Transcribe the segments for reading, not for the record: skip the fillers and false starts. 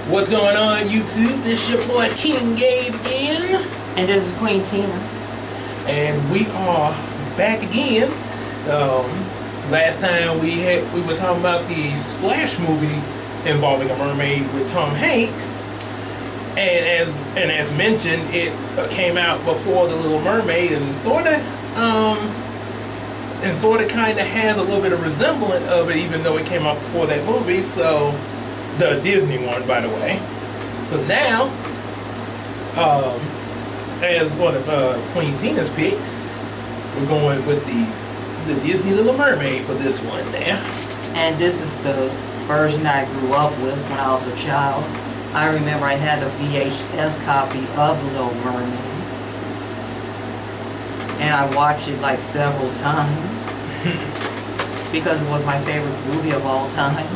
What's going on, YouTube? This is your boy King Gabe again. And this is Queen Tina. And we are back again. Last time we were talking about the Splash movie involving a mermaid with Tom Hanks. And as mentioned, it came out before The Little Mermaid and sort of kind of has a little bit of resemblance of it, even though it came out before that movie. So the Disney one, by the way. So now, as one of Queen Tina's picks, we're going with the Disney Little Mermaid for this one there. And this is the version I grew up with when I was a child. I remember I had the VHS copy of The Little Mermaid. And I watched it like several times because it was my favorite movie of all time.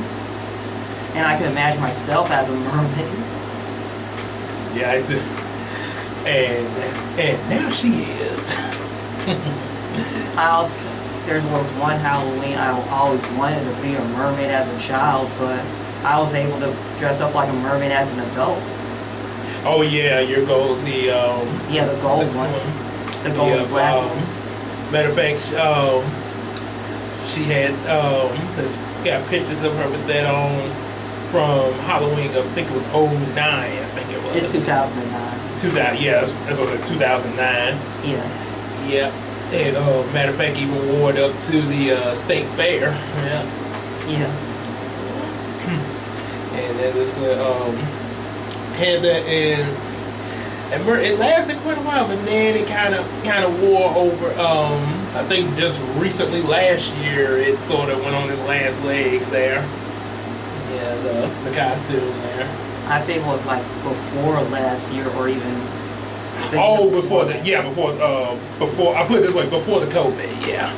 And I could imagine myself as a mermaid. Yeah, I do. And now she is. There was one Halloween I always wanted to be a mermaid as a child, but I was able to dress up like a mermaid as an adult. Oh yeah, your gold, the gold one, the gold and black one. Matter of fact, she had got pictures of her with that on from Halloween. I think it was 09. I think it was. It's 2009. 2000, yeah, that's what I said, 2009. Yes. Yeah, and matter of fact, even wore it up to the state fair. Yeah. Yes. And that is had that and it lasted quite a while, but then it kind of wore over. I think just recently last year it sort of went on its last leg there. Yeah, the costume there. I think it was like before last year, or even. Before I put it this way, before the COVID. Yeah,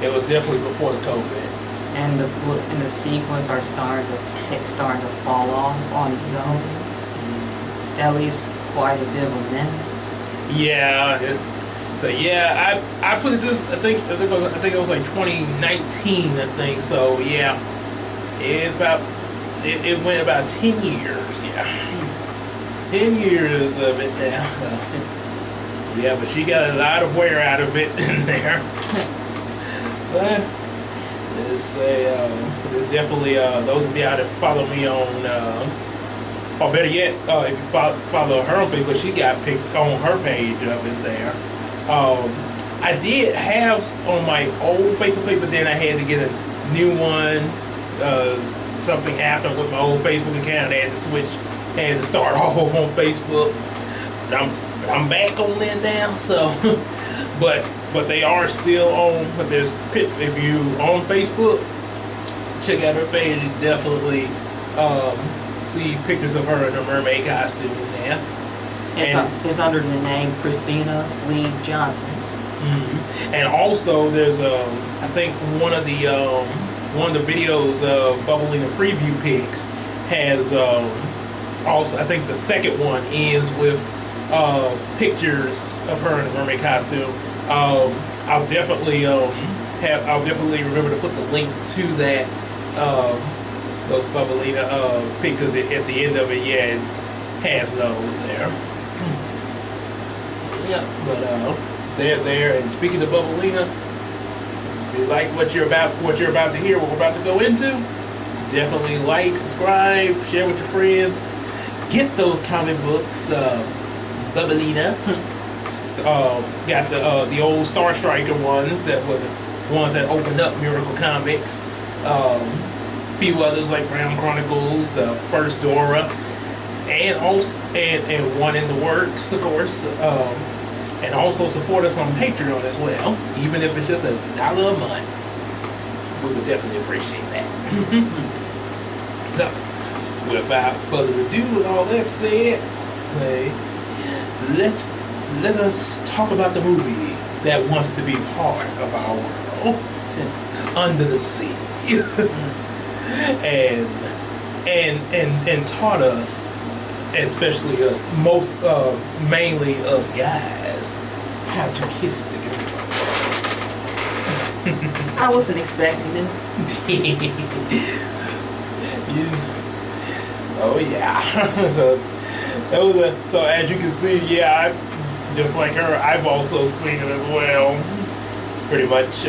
it was definitely before the COVID. And the sequins are starting to fall off on its own. That leaves quite a bit of a mess. Yeah. So yeah, I put it this. I think it was like 2019. I think so. Yeah. It went about 10 years. Yeah. 10 years of it now. Yeah, but she got a lot of wear out of it in there. But it's there's definitely those of y'all that follow me on, or better yet, if you follow her on Facebook, she got picked on her page of it there. I did have on my old Facebook page, but then I had to get a new one. Something happened with my old Facebook account. I had to start off on Facebook. I'm back on there now, so but they are still on. But if you on Facebook, check out her page. You definitely see pictures of her in her mermaid costume there. It's under the name Christina Lee Johnson. Mm-hmm. And also, there's I think one of the videos of Bubblina preview pics has also, I think the second one ends with pictures of her in a mermaid costume. I'll definitely remember to put the link to that those Bubblina pics at the end of it. Yeah, it has those there. Yeah, but they're there. And speaking of Bubblina, if you like what you're about to hear, what we're about to go into, definitely like, subscribe, share with your friends. Get those comic books. Bubblina got the old Star Striker ones that were the ones that opened up Miracle Comics. Few others like Brown Chronicles, the first Dora, and also and one in the works, of course. And also support us on Patreon as well, even if it's just $1 a month. We would definitely appreciate that. So, without further ado, with all that said, let us talk about the movie that wants to be part of our world, Under the Sea, and taught us, especially us, mainly us guys, how to kiss the girl. I wasn't expecting this. Oh yeah. So that was so as you can see, yeah, just like her, I've also seen it as well. Pretty much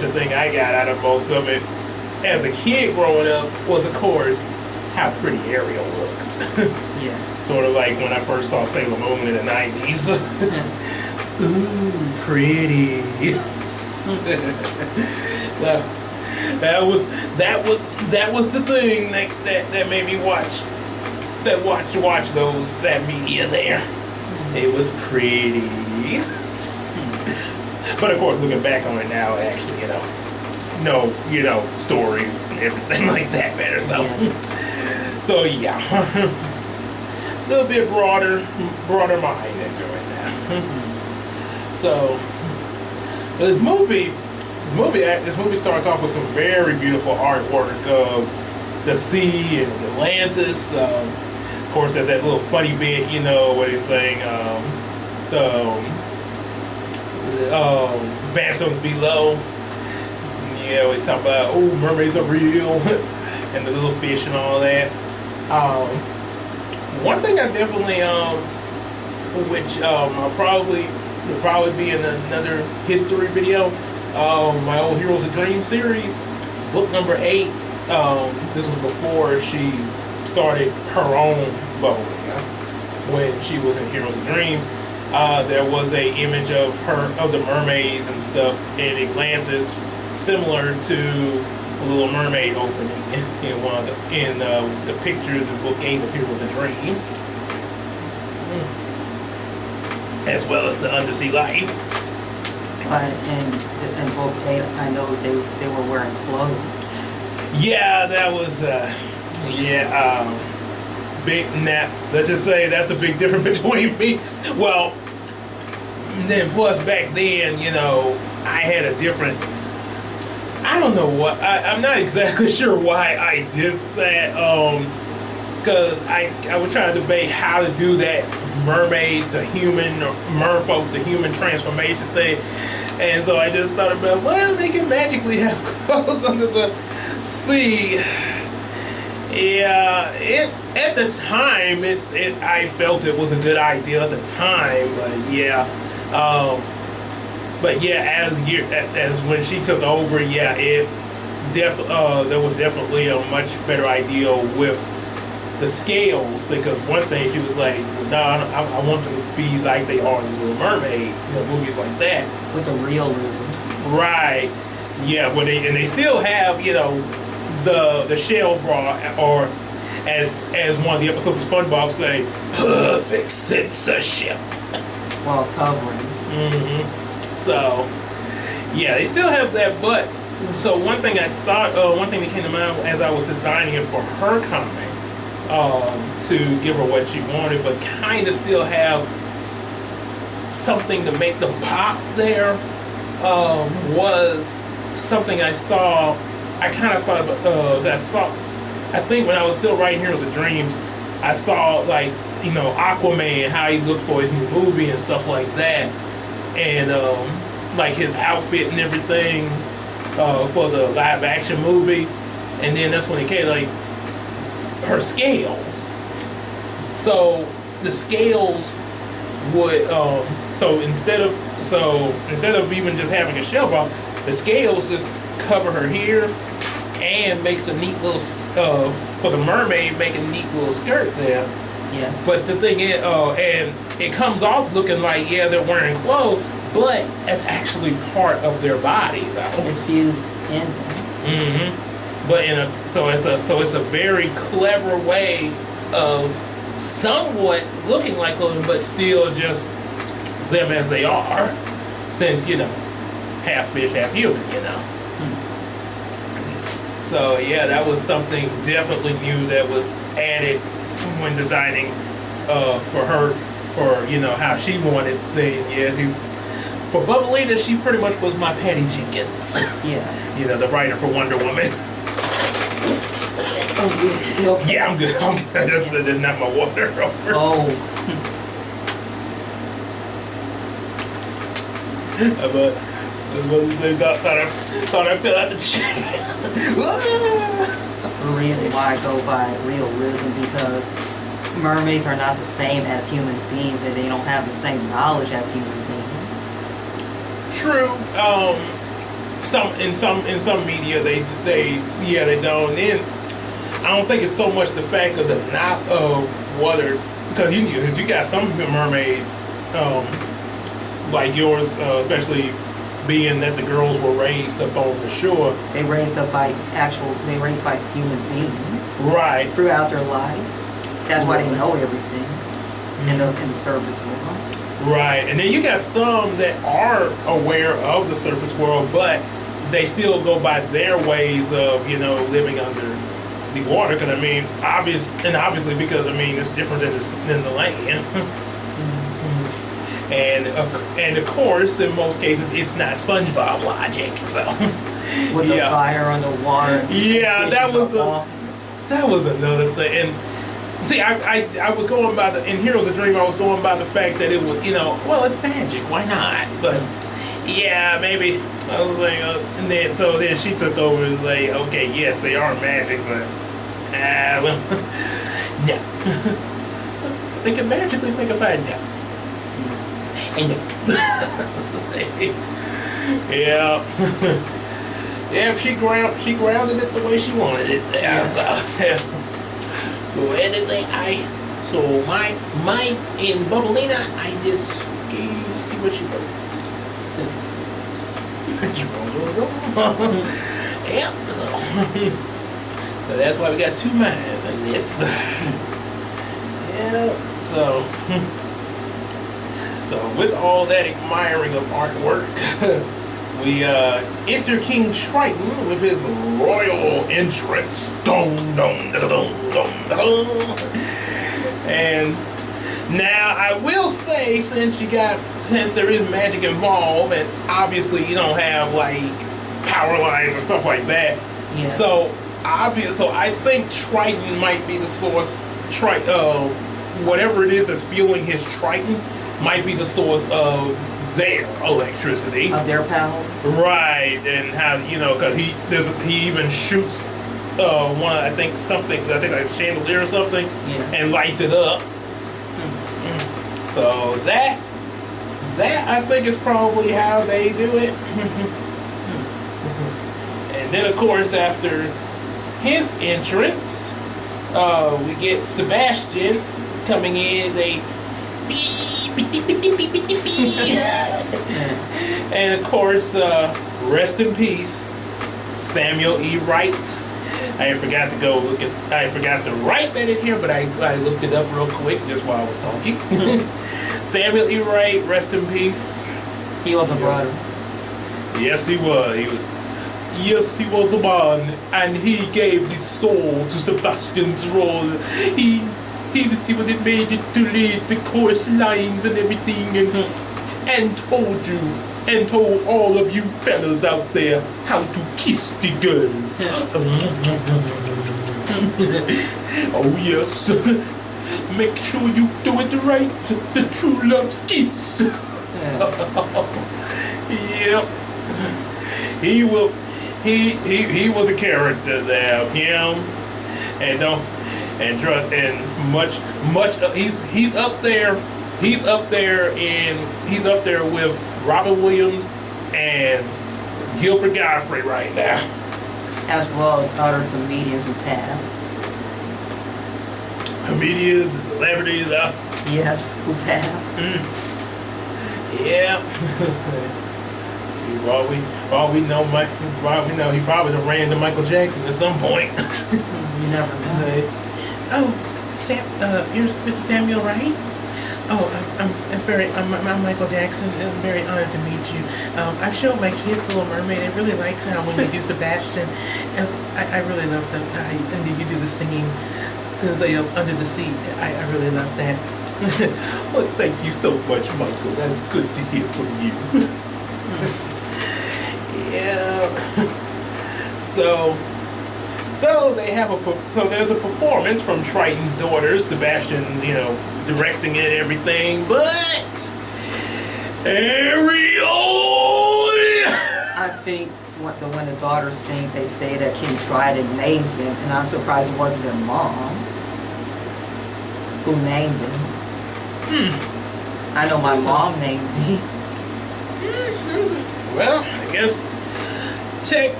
the thing I got out of most of it as a kid growing up was, of course, how pretty Ariel looked. Yeah. Sort of like when I first saw Sailor Moon in the 90s. Ooh, pretty. that was the thing that made me watch that media there. It was pretty. But of course, looking back on it now, actually, story and everything like that better. So, so yeah, a little bit broader mind into it now. So, this movie starts off with some very beautiful artwork of the sea and Atlantis. Of course, there's that little funny bit, where they're saying Vanstone's below. Yeah, we talk about mermaids are real and the little fish and all that. One thing I definitely which will probably be in another history video. My old Heroes of Dreams series, book number 8. This was before she started her own bowling. When she was in Heroes of Dreams, there was a image of the mermaids and stuff in Atlantis, similar to the Little Mermaid opening in the pictures in book 8 of Heroes of Dreams, as well as the undersea life. But in book 8, I noticed they were wearing clothes. Yeah, that was big nap. Let's just say that's a big difference between me. Well, then plus back then, I had a different. I don't know what. I'm not exactly sure why I did that. Because I was trying to debate how to do that mermaid to human or merfolk to human transformation thing. And so I just thought about, well, they can magically have clothes under the sea. Yeah, at the time, I felt it was a good idea at the time, but yeah, as when she took over, yeah, there was definitely a much better idea with the scales, because one thing she was like, no, I want them to be like they are in Little Mermaid, movies like that. With the realism. Right. Yeah, but they still have, the shell bra, or as one of the episodes of SpongeBob say, perfect censorship. While covering. So, yeah, they still have that, but so one thing that came to mind as I was designing it for her comic, to give her what she wanted, but kind of still have something to make them pop there, was something I saw. I kind of thought I think when I was still writing Heroes of Dreams, I saw Aquaman, how he looked for his new movie and stuff like that, and like his outfit and everything for the live action movie, and then that's when it came her scales. So the scales would so instead of even just having a shell bra, the scales just cover her hair and makes a neat little for the mermaid, make a neat little skirt there. Yes. But the thing is, and it comes off looking like, yeah, they're wearing clothes, but it's actually part of their body though. It's fused in. But it's a very clever way of somewhat looking like clothing, but still just them as they are, since half fish, half human, So yeah, that was something definitely new that was added when designing for her, for how she wanted things. Yeah, for Bubblita, she pretty much was my Patty Jenkins. Yeah. The writer for Wonder Woman. Oh, you okay? Yeah, I'm good. I just didn't have my water over. Oh. But thought I fell out the chair. the reason why I go by realism, because mermaids are not the same as human beings, and they don't have the same knowledge as human beings. True. In some media they don't. And I don't think it's so much the fact of the not whether, because you got some mermaids like yours, especially being that the girls were raised up on the shore. They raised by human beings. Right. Throughout their life. That's why they know everything in the surface world. Right. And then you got some that are aware of the surface world, but they still go by their ways of, living under the water. Because obviously because it's different than the land. And of course, in most cases, it's not SpongeBob logic. So with the fire on the water. Yeah, that was another thing. And see, I was going by in Heroes of Dream. I was going by the fact that it was, well, it's magic. Why not? But yeah, maybe I was like, and then she took over and was like, okay, yes, they are magic, but well, no. They can magically make a fire. No. And no. Yeah. Yeah, she grounded it the way she wanted it. Yeah. So, where they say my in Bubblina, I just see what she wrote. Yep. So that's why we got two minds in this. Yep. So with all that admiring of artwork, we enter King Triton with his royal entrance. Dum, dum, dum, dum, dum, dum. And now I will say, since there is magic involved, and obviously you don't have like power lines or stuff like that. Yeah. So I think Triton might be the source. Whatever it is that's fueling his Triton might be the source of their electricity, of their power. Right. And how because he even shoots I think like a chandelier or something, and lights it up. So that I think is probably how they do it. And then of course after his entrance, we get Sebastian coming in. And of course, rest in peace, Samuel E. Wright. I forgot to write that in here, but I looked it up real quick just while I was talking. Samuel E. Wright, rest in peace. He was a brother. Yes, he was. Yes, he was a man, and he gave the soul to Sebastian's role. He was the one that made it to lead the chorus lines and everything, and told all of you fellas out there how to kiss the girl. Oh yes, make sure you do it right. The true love's kiss. Yep. He will. He was a character there. Him and don't. And much he's up there with Robin Williams and Gilbert Godfrey right now, as well as other comedians who passed. Comedians, celebrities, yes, who passed. Yeah. While we know he probably ran to Michael Jackson at some point. You never know. Oh, here's Mr. Samuel Wright. Oh, I'm Michael Jackson. I'm very honored to meet you. I've showed my kids Little Mermaid. They really like how when you do Sebastian, and I really love them. And you do the singing, under the sea. I really love that. Well, thank you so much, Michael. That's good to hear from you. Yeah. So there's a performance from Triton's daughters, Sebastian's, directing it and everything, but Ariel! I think when the daughters sing, they say that King Trident names them, and I'm surprised it wasn't their mom who named them. I know my mom named me. Well, I guess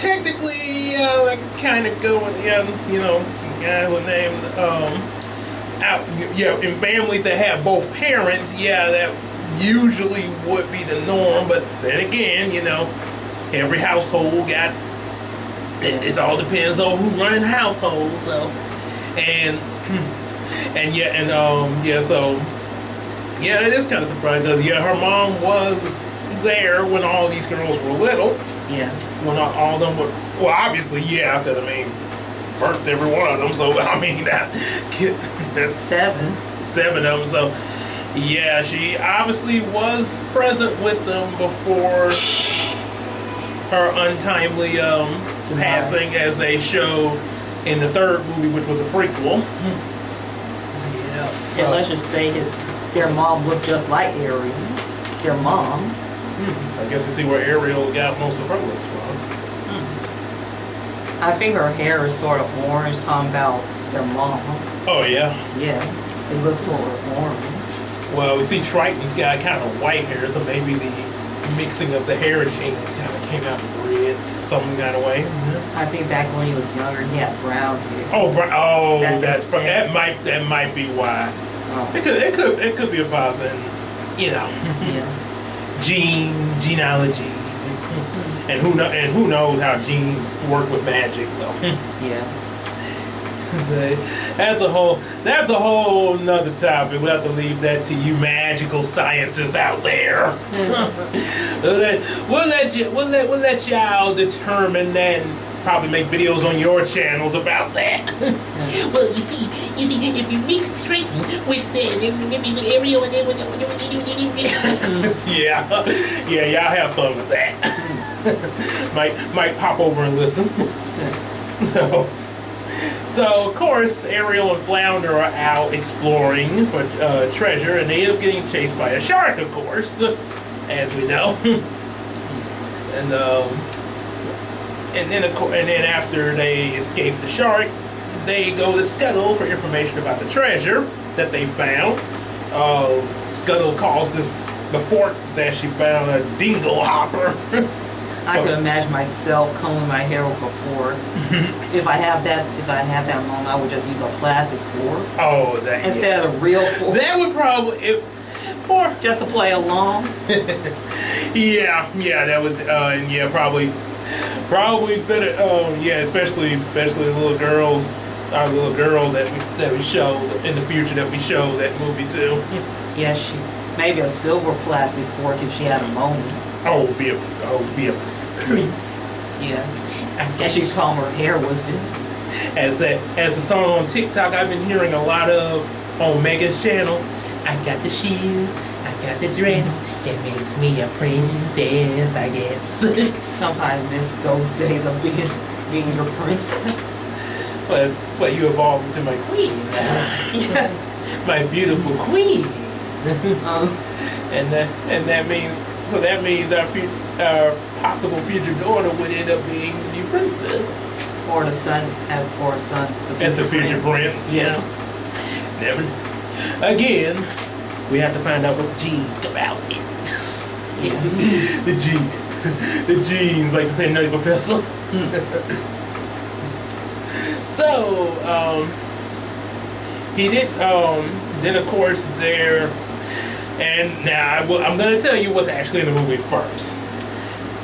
technically, I kind of go with guys with named in families that have both parents, that usually would be the norm. But then again, every household got it all depends on who running households. So it is kind of surprising because her mom was there when all these girls were little. Yeah. When all of them were, well, obviously, because birthed every one of them. So that's seven of them. So she obviously was present with them before her untimely passing, as they show in the third movie, which was a prequel. And let's just say that their mom looked just like Ariel. Their mom. I guess we see where Ariel got most of her looks from. I think her hair is sort of orange, talking about their mom. Oh, yeah? Yeah, it looks sort of orange. Well, we see Triton's got kind of white hair, so maybe the mixing of the hair genes kind of came out red some kind of way. Yeah. I think back when he was younger, he had brown hair. That might be why. Oh. It could be a positive, Yeah. genealogy, and who knows how genes work with magic. So Yeah. that's a whole nother topic. We'll have to leave that to you magical scientists out there. we'll let y'all determine that and probably make videos on your channels about that. Well, you see, if you mix Triton with Ariel and then y'all have fun with that. might pop over and listen. So of course, Ariel and Flounder are out exploring for treasure, and they end up getting chased by a shark, of course, as we know. And then after they escape the shark, they go to Scuttle for information about the treasure that they found. Scuttle calls the fork that she found a dingle hopper. I could imagine myself combing my hair with a fork. If I have that moment, I would just use a plastic fork. Oh, instead of a real fork. That would probably just to play along. That would probably better. Especially little girls. Our little girl that we show in the future that we show that movie too. Yeah, maybe a silver plastic fork if she had a moment. Be a prince. Yeah. And she'd comb her hair with it. As the song on TikTok I've been hearing a lot of on Megan's channel. I got the shoes, I got the dress, that makes me a princess, I guess. Sometimes I miss those days of being your princess. But you evolved into my queen. Yeah. My beautiful queen. And that means our possible future daughter would end up being the new princess. Or the son, as the future prince. Yeah. Never. Again, we have to find out what the genes come out with. the genes, like to say nutty professor. So, he did. Then of course there. And now I'm going to tell you what's actually in the movie first.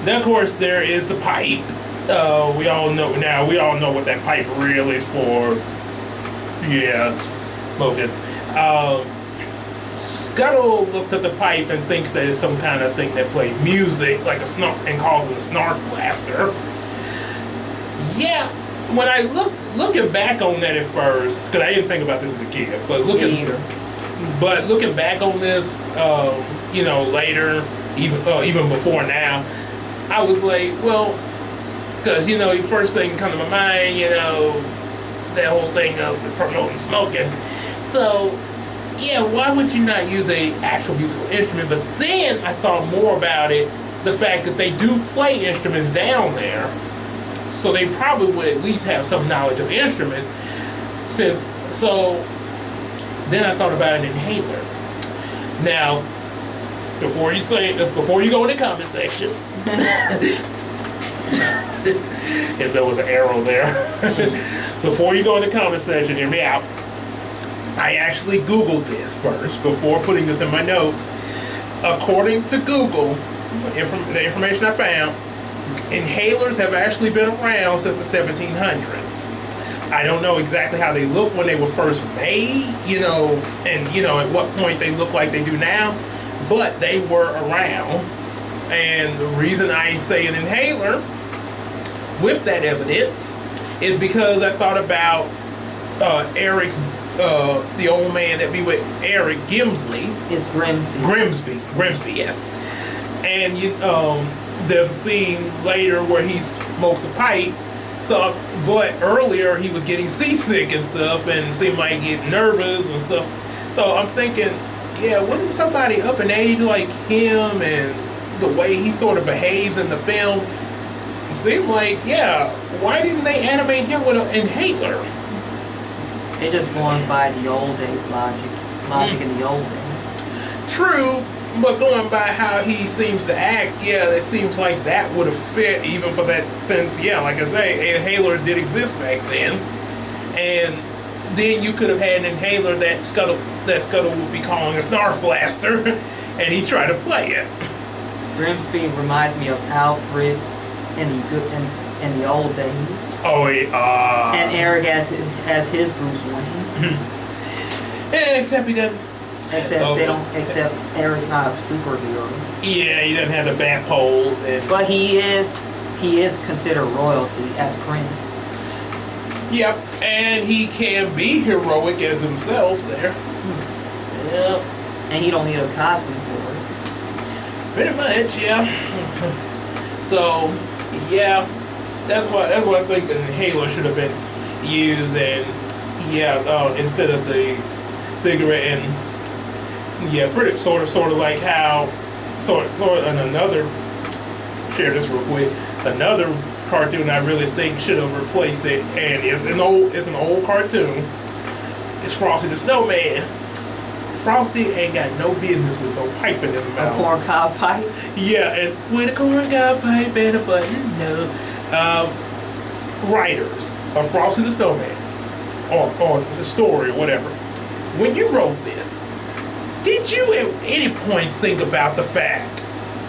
Then of course there is the pipe. We all know what that pipe really is for. Yes, smoking. Scuttle looked at the pipe and thinks that it's some kind of thing that plays music, like a snark, and calls it a snark blaster. Yeah, when I looking back on that at first, because I didn't think about this as a kid, but looking back on this, later, even before now, I was like, well, because the first thing that comes to my mind, that whole thing of promoting smoking. So, yeah, why would you not use a actual musical instrument? But then I thought more about it. the fact that they do play instruments down there, so they probably would at least have some knowledge of instruments. So then I thought about an inhaler. Now, before you go in the comment section, if there was an arrow there, before you go in the comment section, hear me out. I actually Googled this first before putting this in my notes. According to Google, the information I found, inhalers have actually been around since the 1700s. I don't know exactly how they look when they were first made, and at what point they look like they do now, but they were around. And the reason I say an inhaler with that evidence is because I thought about Eric's, the old man that be with Eric Gimsley. It's Grimsby. Grimsby, yes. And there's a scene later where he smokes a pipe. But earlier he was getting seasick and stuff, and seemed like getting nervous and stuff. So I'm thinking, yeah, wouldn't somebody up in age like him and the way he sort of behaves in the film seem like, yeah, why didn't they animate him with an inhaler? They're just going by the old days logic in the old days. True, but going by how he seems to act, yeah, it seems like that would have fit even for that sense. Yeah, like I say, an inhaler did exist back then, and then you could have had an inhaler that Scuttle would be calling a snarf blaster, and he tried to play it. Grimsby reminds me of Alfred in the old days. Oh, yeah. And Eric as his Bruce Wayne. Yeah, except he doesn't. Except Eric's not a superhero. Yeah, he doesn't have the bat pole. But he is considered royalty as prince. Yep, and he can be heroic as himself there. Yep. And he don't need a costume for it. Pretty much, yeah. So, yeah, that's what I think an inhaler should have been used, and yeah, instead of the cigarette, and yeah, pretty sort of like how and another, share this real quick. Another cartoon I really think should have replaced it, and it's an old cartoon. It's Frosty the Snowman. Frosty ain't got no business with no pipe in his mouth. A corncob pipe? Yeah, and with a corncob pipe and a button, no. Writers of Frosty the Snowman, or it's a story or whatever. When you wrote this, did you at any point think about the fact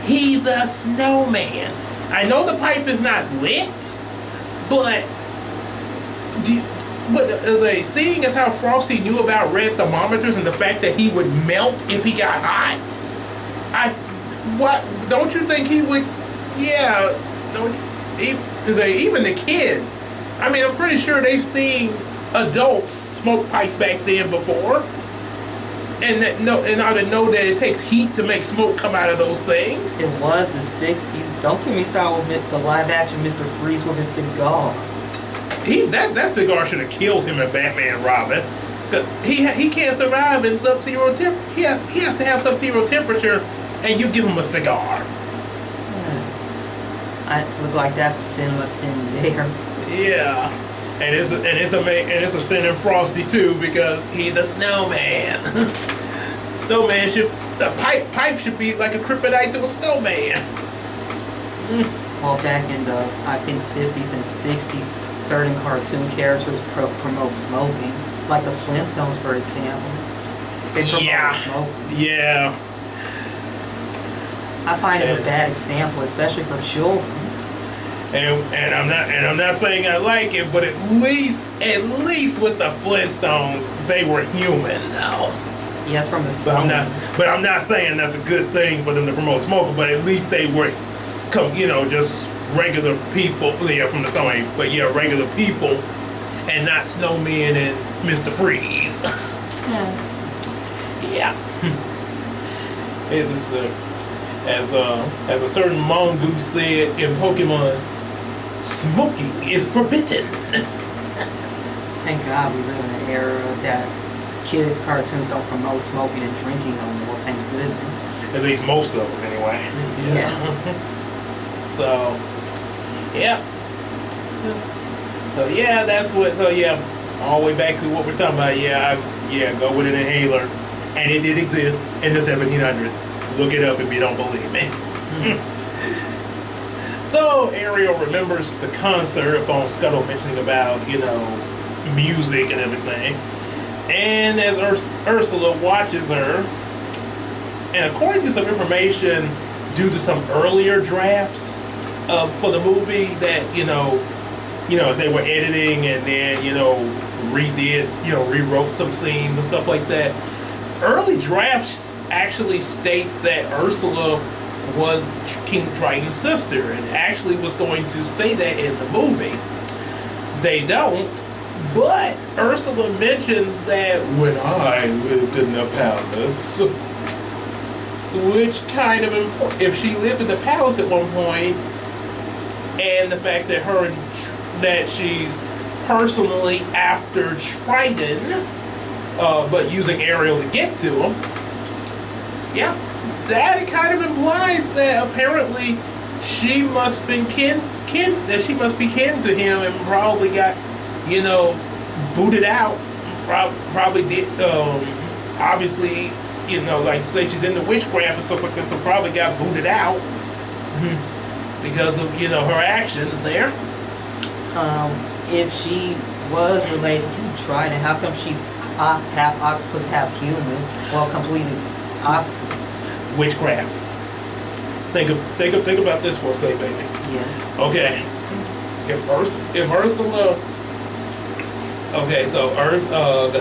he's a snowman? I know the pipe is not lit, but seeing as how Frosty knew about red thermometers and the fact that he would melt if he got hot, don't you think he would? Yeah, even the kids. I mean, I'm pretty sure they've seen adults smoke pipes back then before, and now they know that it takes heat to make smoke come out of those things. It was the 60s. Don't get me started with the live action Mr. Freeze with his cigar. That cigar should have killed him in Batman Robin. He can't survive in sub-zero temperature. He has to have sub-zero temperature, and you give him a cigar. I look like that's a cinema sin there. Yeah, and it's a sin in Frosty too, because he's a snowman. The pipe should be like a kryptonite to a snowman. Well, back in the, I think, 50s and 60s, certain cartoon characters promote smoking, like the Flintstones, for example. They promote smoking. Yeah. I find it's a bad example, especially for children. And I'm not saying I like it, but at least with the Flintstones, they were human now. Yes, from the start. But I'm not saying that's a good thing for them to promote smoking, but at least they were, just regular people. Yeah, from the Stone Age, but yeah, regular people, and not snowmen and Mr. Freeze. Yeah. It is as a certain mongoose said in Pokemon, smoking is forbidden. Thank God we live in an era that kids' cartoons don't promote smoking and drinking no more. Thank goodness. At least most of them, anyway. Yeah. So, yeah. So yeah, that's what. So yeah, all the way back to what we're talking about. Yeah, go with an inhaler, and it did exist in the 1700s. Look it up if you don't believe me. So Ariel remembers the concert upon Scuttle mentioning about, music and everything. And as Ursula watches her, and according to some information, due to some earlier drafts for the movie that, as they were editing and then, rewrote some scenes and stuff like that. Early drafts actually state that Ursula was King Triton's sister and actually was going to say that in the movie. They don't, but Ursula mentions that when I lived in the palace, which kind of if she lived in the palace at one point, and the fact that that she's personally after Triton, but using Ariel to get to him, yeah. That kind of implies that apparently she must be kin to him and probably got, booted out. Probably did, obviously, like say she's into witchcraft and stuff like that, so probably got booted out because of, her actions there. If she was related to Triton, how come she's half octopus, half human, or completely octopus? Witchcraft. Think about this for a second, baby. Yeah. Okay. If Ursula. Okay, so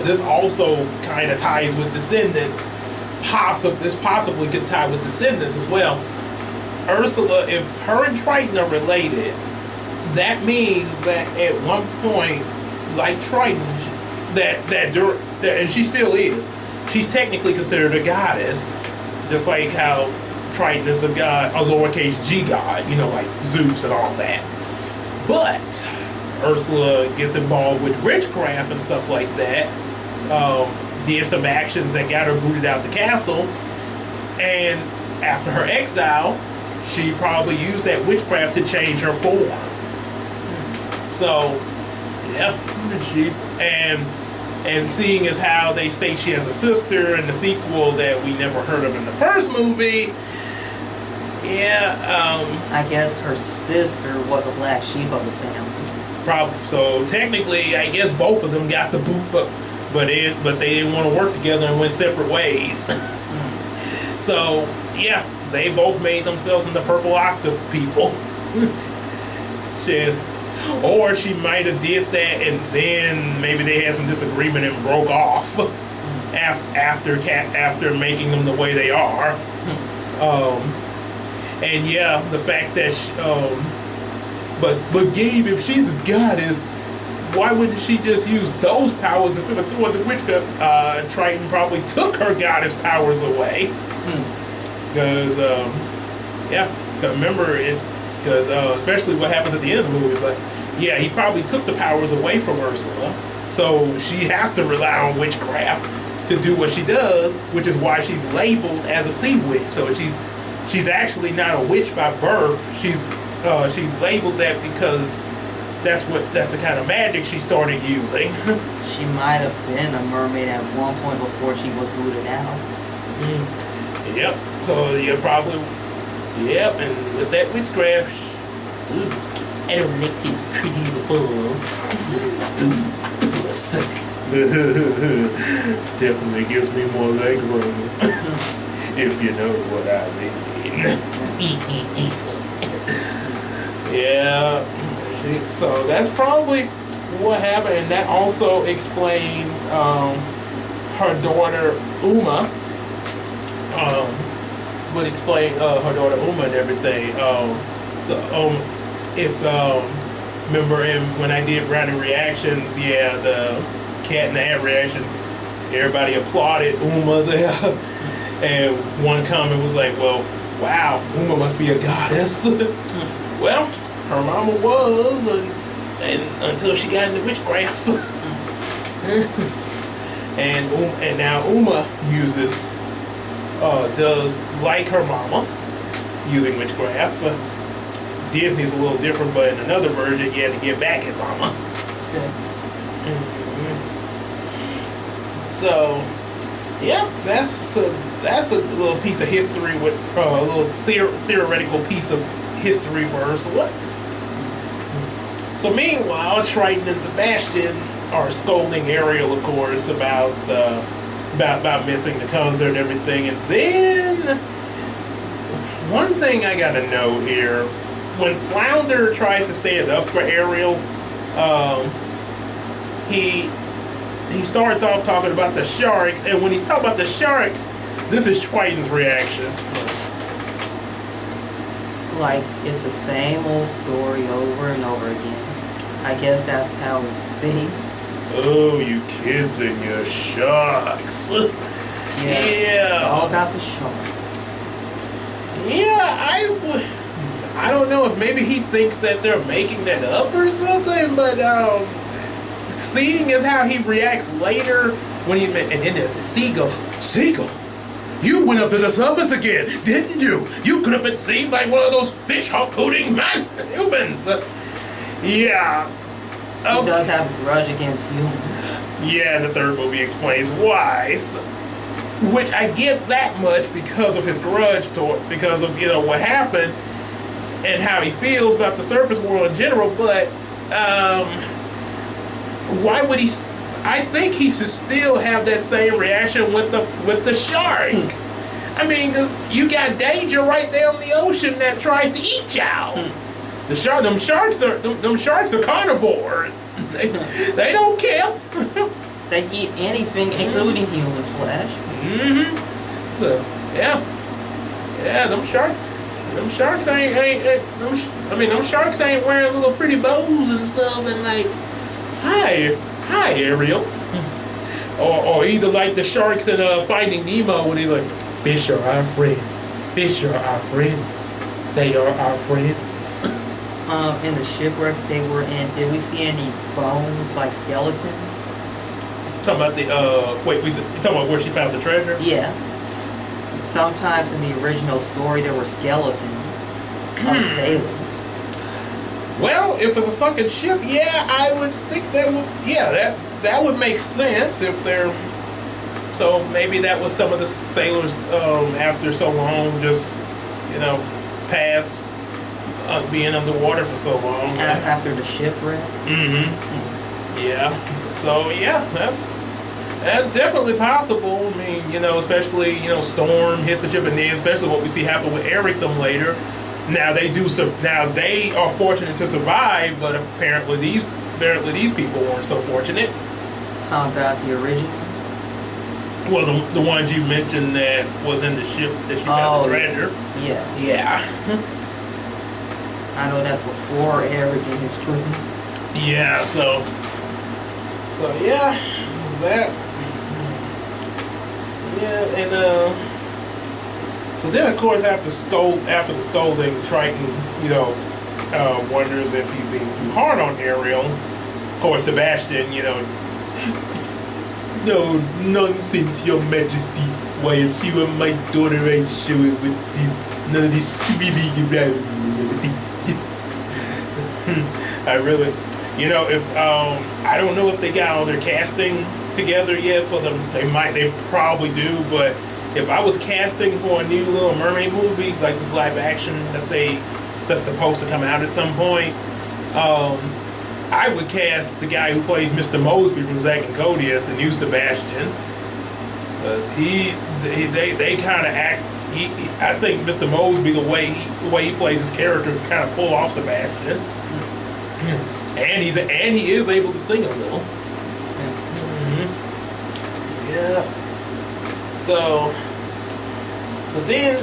this also kind of ties with descendants. This possibly could tie with descendants as well. Ursula, if her and Triton are related, that means that at one point, like Triton, and she still is. She's technically considered a goddess. Just like how Triton is a god, a lowercase g god, like Zeus and all that. But Ursula gets involved with witchcraft and stuff like that. Did some actions that got her booted out the castle. And after her exile, she probably used that witchcraft to change her form. So, yeah, and seeing as how they state she has a sister in the sequel that we never heard of in the first movie, I guess her sister was a black sheep of the family. Probably. So technically, I guess both of them got the boot, but they didn't want to work together and went separate ways. So yeah, they both made themselves into purple octopus people. Or she might have did that and then maybe they had some disagreement and broke off after making them the way they are. And yeah, the fact that but Gabe, if she's a goddess, why wouldn't she just use those powers instead of throwing the witchcraft? Triton probably took her goddess powers away. Because remember it. Because especially what happens at the end of the movie, but yeah, he probably took the powers away from Ursula, so she has to rely on witchcraft to do what she does, which is why she's labeled as a sea witch. So she's actually not a witch by birth. She's labeled that because that's the kind of magic she started using. She might have been a mermaid at one point before she was booted out. Yep. So you probably. Yep, and with that witchcraft, I don't like this pretty little definitely gives me more leg room, if you know what I mean. Yeah, so that's probably what happened, and that also explains her daughter Uma. Would explain her daughter Uma and everything. Remember when I did Brownny Reactions, the cat and the hat reaction, everybody applauded Uma there, and one comment was like, "Well, wow, Uma must be a goddess." Well, her mama was, and until she got into witchcraft, and now Uma uses does like her mama using witchcraft. Disney's a little different, but in another version, you had to get back at mama. So, So, yeah, that's a little piece of history with a little theoretical piece of history for Ursula. So meanwhile, Triton and Sebastian are scolding Ariel, of course, about missing the concert and everything. And then one thing I gotta know here: when Flounder tries to stand up for Ariel, he starts off talking about the sharks, and when he's talking about the sharks, this is Triton's reaction. like, it's the same old story over and over again. I guess that's how it thinks. Oh, you kids and your sharks. It's all about the sharks. Yeah, I don't know if maybe he thinks that they're making that up or something, but seeing as how he reacts later when and then there's the seagull. Seagull, you went up to the surface again, didn't you? You could have been seen by one of those fish harpooning humans. Yeah. He does have a grudge against humans. Yeah, and the third movie explains why. Which I get that much because of his grudge because of, what happened and how he feels about the surface world in general, but why would he? I think he should still have that same reaction with the shark. I mean, because you got danger right there in the ocean that tries to eat y'all. Them sharks are carnivores. They don't care. They eat anything, including human flesh. Yeah. Them sharks them sharks ain't wearing little pretty bows and stuff and like, hi Ariel. Or either like the sharks in Finding Nemo when he's like, fish are our friends. Fish are our friends. They are our friends. In the shipwreck they were in, did we see any bones, like skeletons? Talking about you talking about where she found the treasure? Yeah. Sometimes in the original story there were skeletons of sailors. Well, if it's a sunken ship, yeah, I would think that would make sense if they're. So maybe that was some of the sailors after so long, just past being underwater for so long. After the shipwreck. Yeah. So yeah, that's definitely possible. I mean, especially Storm hits the ship, and then especially what we see happen with Eric them later. Now they are fortunate to survive, but apparently these people weren't so fortunate. Talking about the original. Well, the ones you mentioned that was in the ship that she found the treasure. Yeah. Yeah. I know that's before Eric and his crew. Yeah. So yeah, that. Yeah, and so then of course after the scolding, Triton, wonders if he's being too hard on Ariel. Of course, Sebastian, no nonsense, Your Majesty. Why, if she were my daughter, I'd show it with none of this swimming around and everything. I really, if I don't know if they got all their casting together yet for them. They probably do, but if I was casting for a new Little Mermaid movie, like this live action that's supposed to come out at some point, I would cast the guy who plays Mr. Mosby from Zack and Cody as the new Sebastian. They kind of act. I think Mr. Mosby, the way he plays his character, kind of pull off Sebastian, and he is able to sing a little. Yeah. So then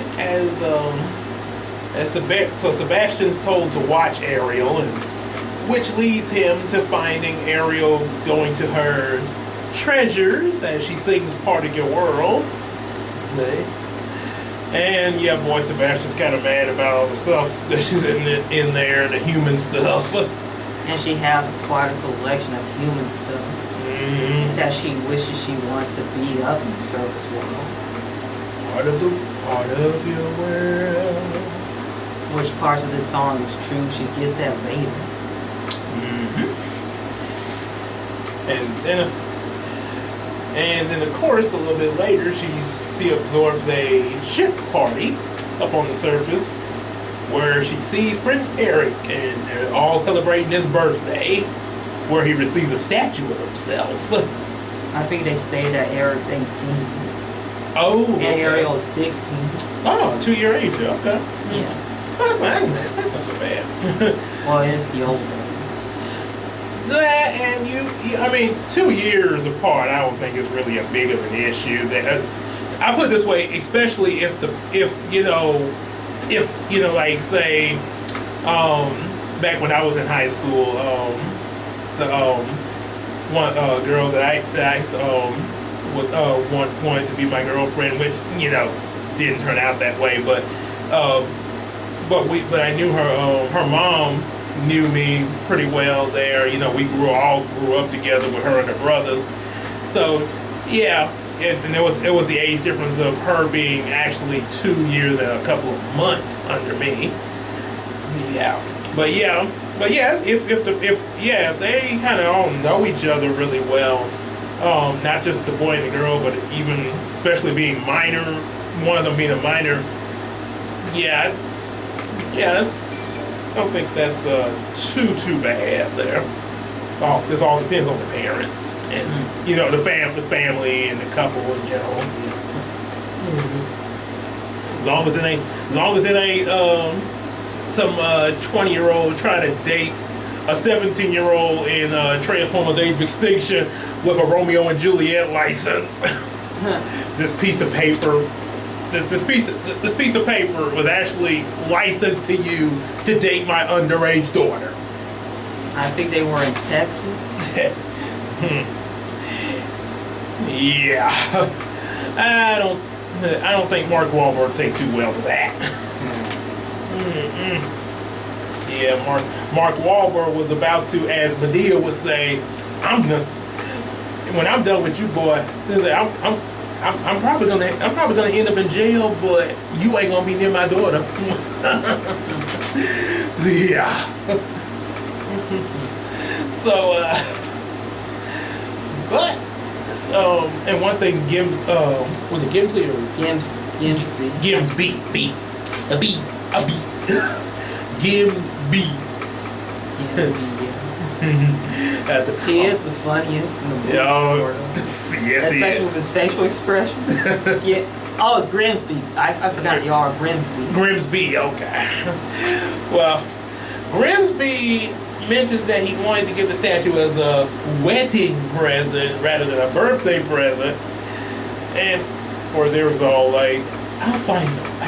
Sebastian's told to watch Ariel, which leads him to finding Ariel going to her treasures as she sings "Part of Your World." Okay. And yeah, boy, Sebastian's kind of mad about all the stuff that she's in there, the human stuff. And she has quite a collection of human stuff that she wishes she wants to be up in the surface world. part of your world. Which parts of this song is true? She gets that later. And then of course a little bit later she absorbs a ship party up on the surface where she sees Prince Eric and they're all celebrating his birthday where he receives a statue of himself. I think they stated that Eric's 18. Oh, and okay. Ariel's 16. Oh, 2-year age, okay. Yes. Oh, that's not so bad. Well, it's the old days. That and I mean, 2 years apart, I don't think is really a big of an issue. I put it this way, especially if like say, back when I was in high school, one girl that I wanted to be my girlfriend, which didn't turn out that way, but I knew her mom knew me pretty well there. We grew up together with her and her brothers. So yeah, and it was the age difference of her being actually 2 years and a couple of months under me. If they kind of all know each other really well, not just the boy and the girl, but even especially being minor, one of them being a minor. I don't think that's too bad there. This all depends on the parents and the family and the couple in general. As long as it ain't some 20-year-old trying to date a 17-year-old in Transformers: Age of Extinction with a Romeo and Juliet license. This piece of paper. This piece of paper was actually licensed to you to date my underage daughter. I think they were in Texas. Yeah, I don't think Mark Wahlberg take too well to that. Yeah, Mark Wahlberg was about to, as Medea would say, when I'm done with you, boy, I'm probably gonna end up in jail, but you ain't gonna be near my daughter. Yeah. And one thing, was it Gimsley or Gimsby? Gimsby. He is the funniest in the movie, sort of. Yes, especially with his facial expression. Yeah. Oh, it's Grimsby. I forgot the R. Grimsby. Grimsby, okay. Well, Grimsby mentions that he wanted to give the statue as a wedding present rather than a birthday present. And of course, Eric's all like, I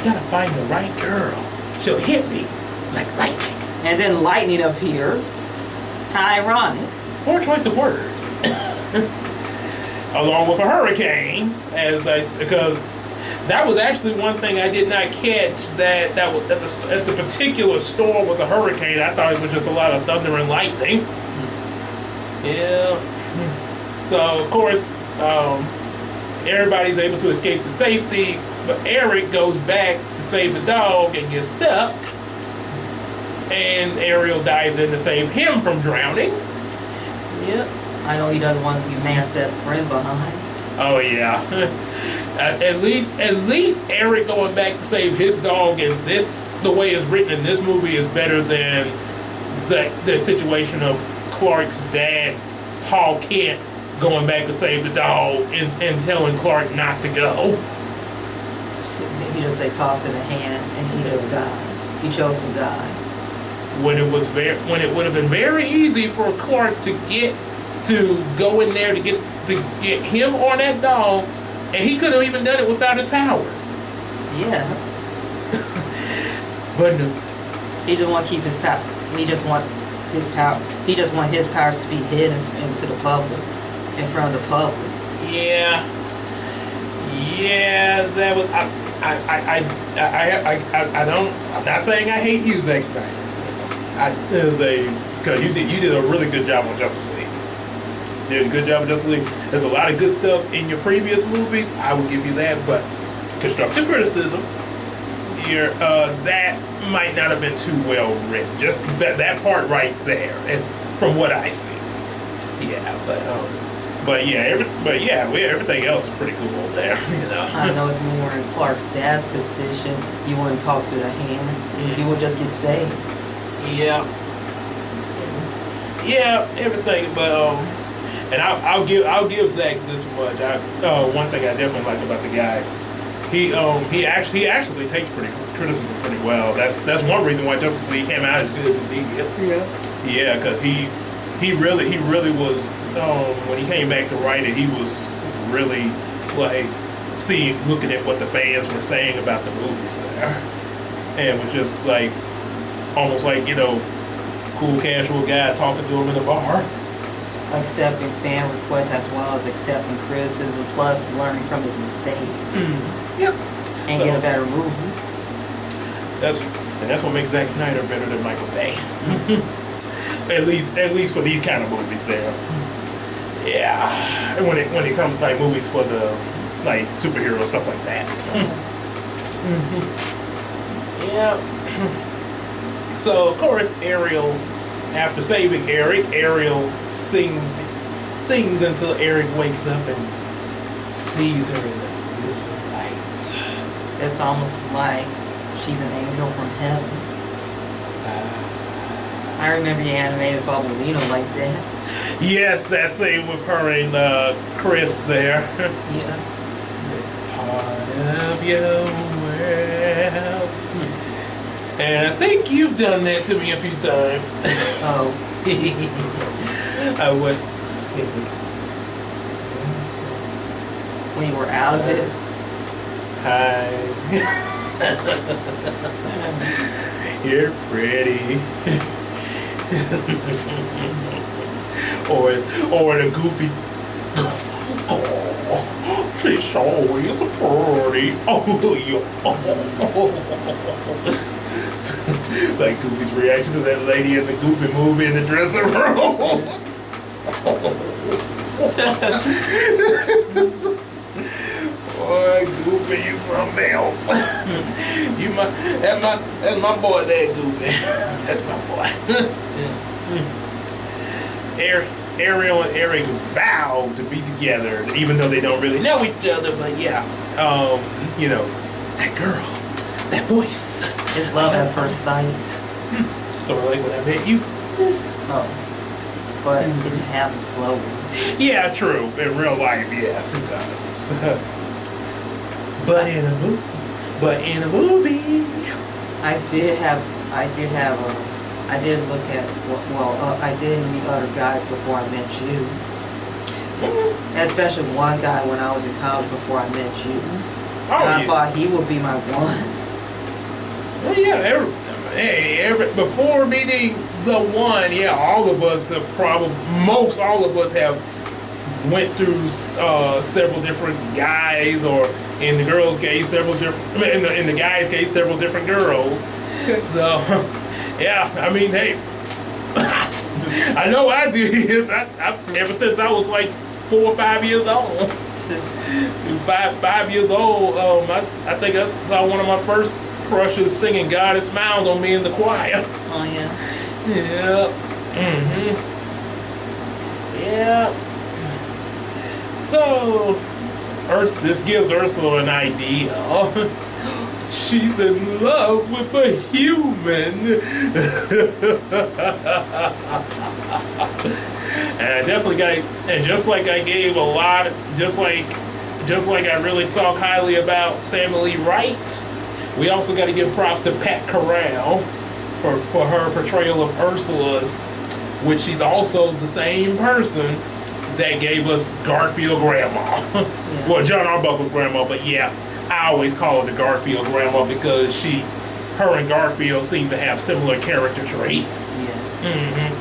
gotta find the right girl. She'll hit me like lightning. And then lightning appears. How ironic. Poor choice of words. Along with a hurricane, because that was actually one thing I did not catch, that the particular storm was a hurricane. I thought it was just a lot of thunder and lightning. Yeah. So of course, everybody's able to escape to safety, but Eric goes back to save the dog and gets stuck. And Ariel dives in to save him from drowning. Yep. I know he doesn't want to leave man's best friend behind. Oh yeah. At least Eric going back to save his dog, and the way it's written in this movie is better than the situation of Clark's dad, Paul Kent, going back to save the dog and telling Clark not to go. He just talk to the hand, and he just died. He chose to die. When it would have been very easy for Clark to go in there to get him on that dog, and he could have even done it without his powers. Yes. But no. He just want to keep his power. He just want his power. He just want his powers to be hidden into the public, in front of the public. Yeah. That was. I don't. I'm not saying I hate you, Zack Snyder. Because you did a really good job on Justice League. Did a good job on Justice League. There's a lot of good stuff in your previous movies. I will give you that, but constructive criticism here, that might not have been too well written. Just that part right there, and from what I see. Yeah, but everything else is pretty cool there. You know. I know if you were in Clark's dad's position, you wouldn't talk to the hand. You would just get saved. Yeah. Yeah, everything, but and I'll give Zach this much. One thing I definitely like about the guy, he actually takes criticism pretty well. That's one reason why Justice League came out as good as it did. Yeah. Yeah, because he really was, when he came back to write it, he was really like looking at what the fans were saying about the movies there, and was just like almost like, you know, cool casual guy talking to him in a bar. Accepting fan requests as well as accepting criticism, plus learning from his mistakes. Yep. And get a better movie. That's what makes Zack Snyder better than Michael Bay. at least for these kind of movies there. Yeah. And when it comes like movies for the like superhero stuff like that. Yeah. So of course Ariel, after saving Eric, Ariel sings until Eric wakes up and sees her in the light. It's almost like she's an angel from heaven. I remember you animated Bubblino like that. Yes, that scene with her and Chris there. Yes. Part of your world. And I think you've done that to me a few times. Oh. I would. When you were out of it? Hi. You're pretty. or the goofy. Oh, she's always pretty. Like Goofy's reaction to that lady in the Goofy movie in the dressing room. Boy, Goofy, you something else. That's my boy there, Goofy. That's my boy. Ariel and Eric vowed to be together, even though they don't really know each other, but yeah. You know, that girl, that voice. It's love at first sight. Sort of like when I met you. Oh. But it happens slowly. Yeah, true. In real life, yes, it does. But in a movie. I did meet other guys before I met you. Especially one guy when I was in college before I met you. And I thought he would be my one. Well, yeah, before meeting the one, yeah, all of us have all of us have went through several different guys, or in the girls' case, in the guys' case, several different girls. So, yeah, I mean, hey, I know I did. Ever since I was like 4 or 5 years old. 5 years old, I think I saw one of my first crushes singing "God Has Smiled on Me" in the choir. Oh yeah. Yeah. Yeah. So, this gives Ursula an idea. She's in love with a human. And I definitely and just like I gave a lot, just like I really talk highly about Samuel E. Wright, we also got to give props to Pat Corral for her portrayal of Ursula's, which she's also the same person that gave us Garfield Grandma. Yeah. Well, John Arbuckle's grandma, but yeah, I always call her the Garfield Grandma because her and Garfield seem to have similar character traits. Yeah.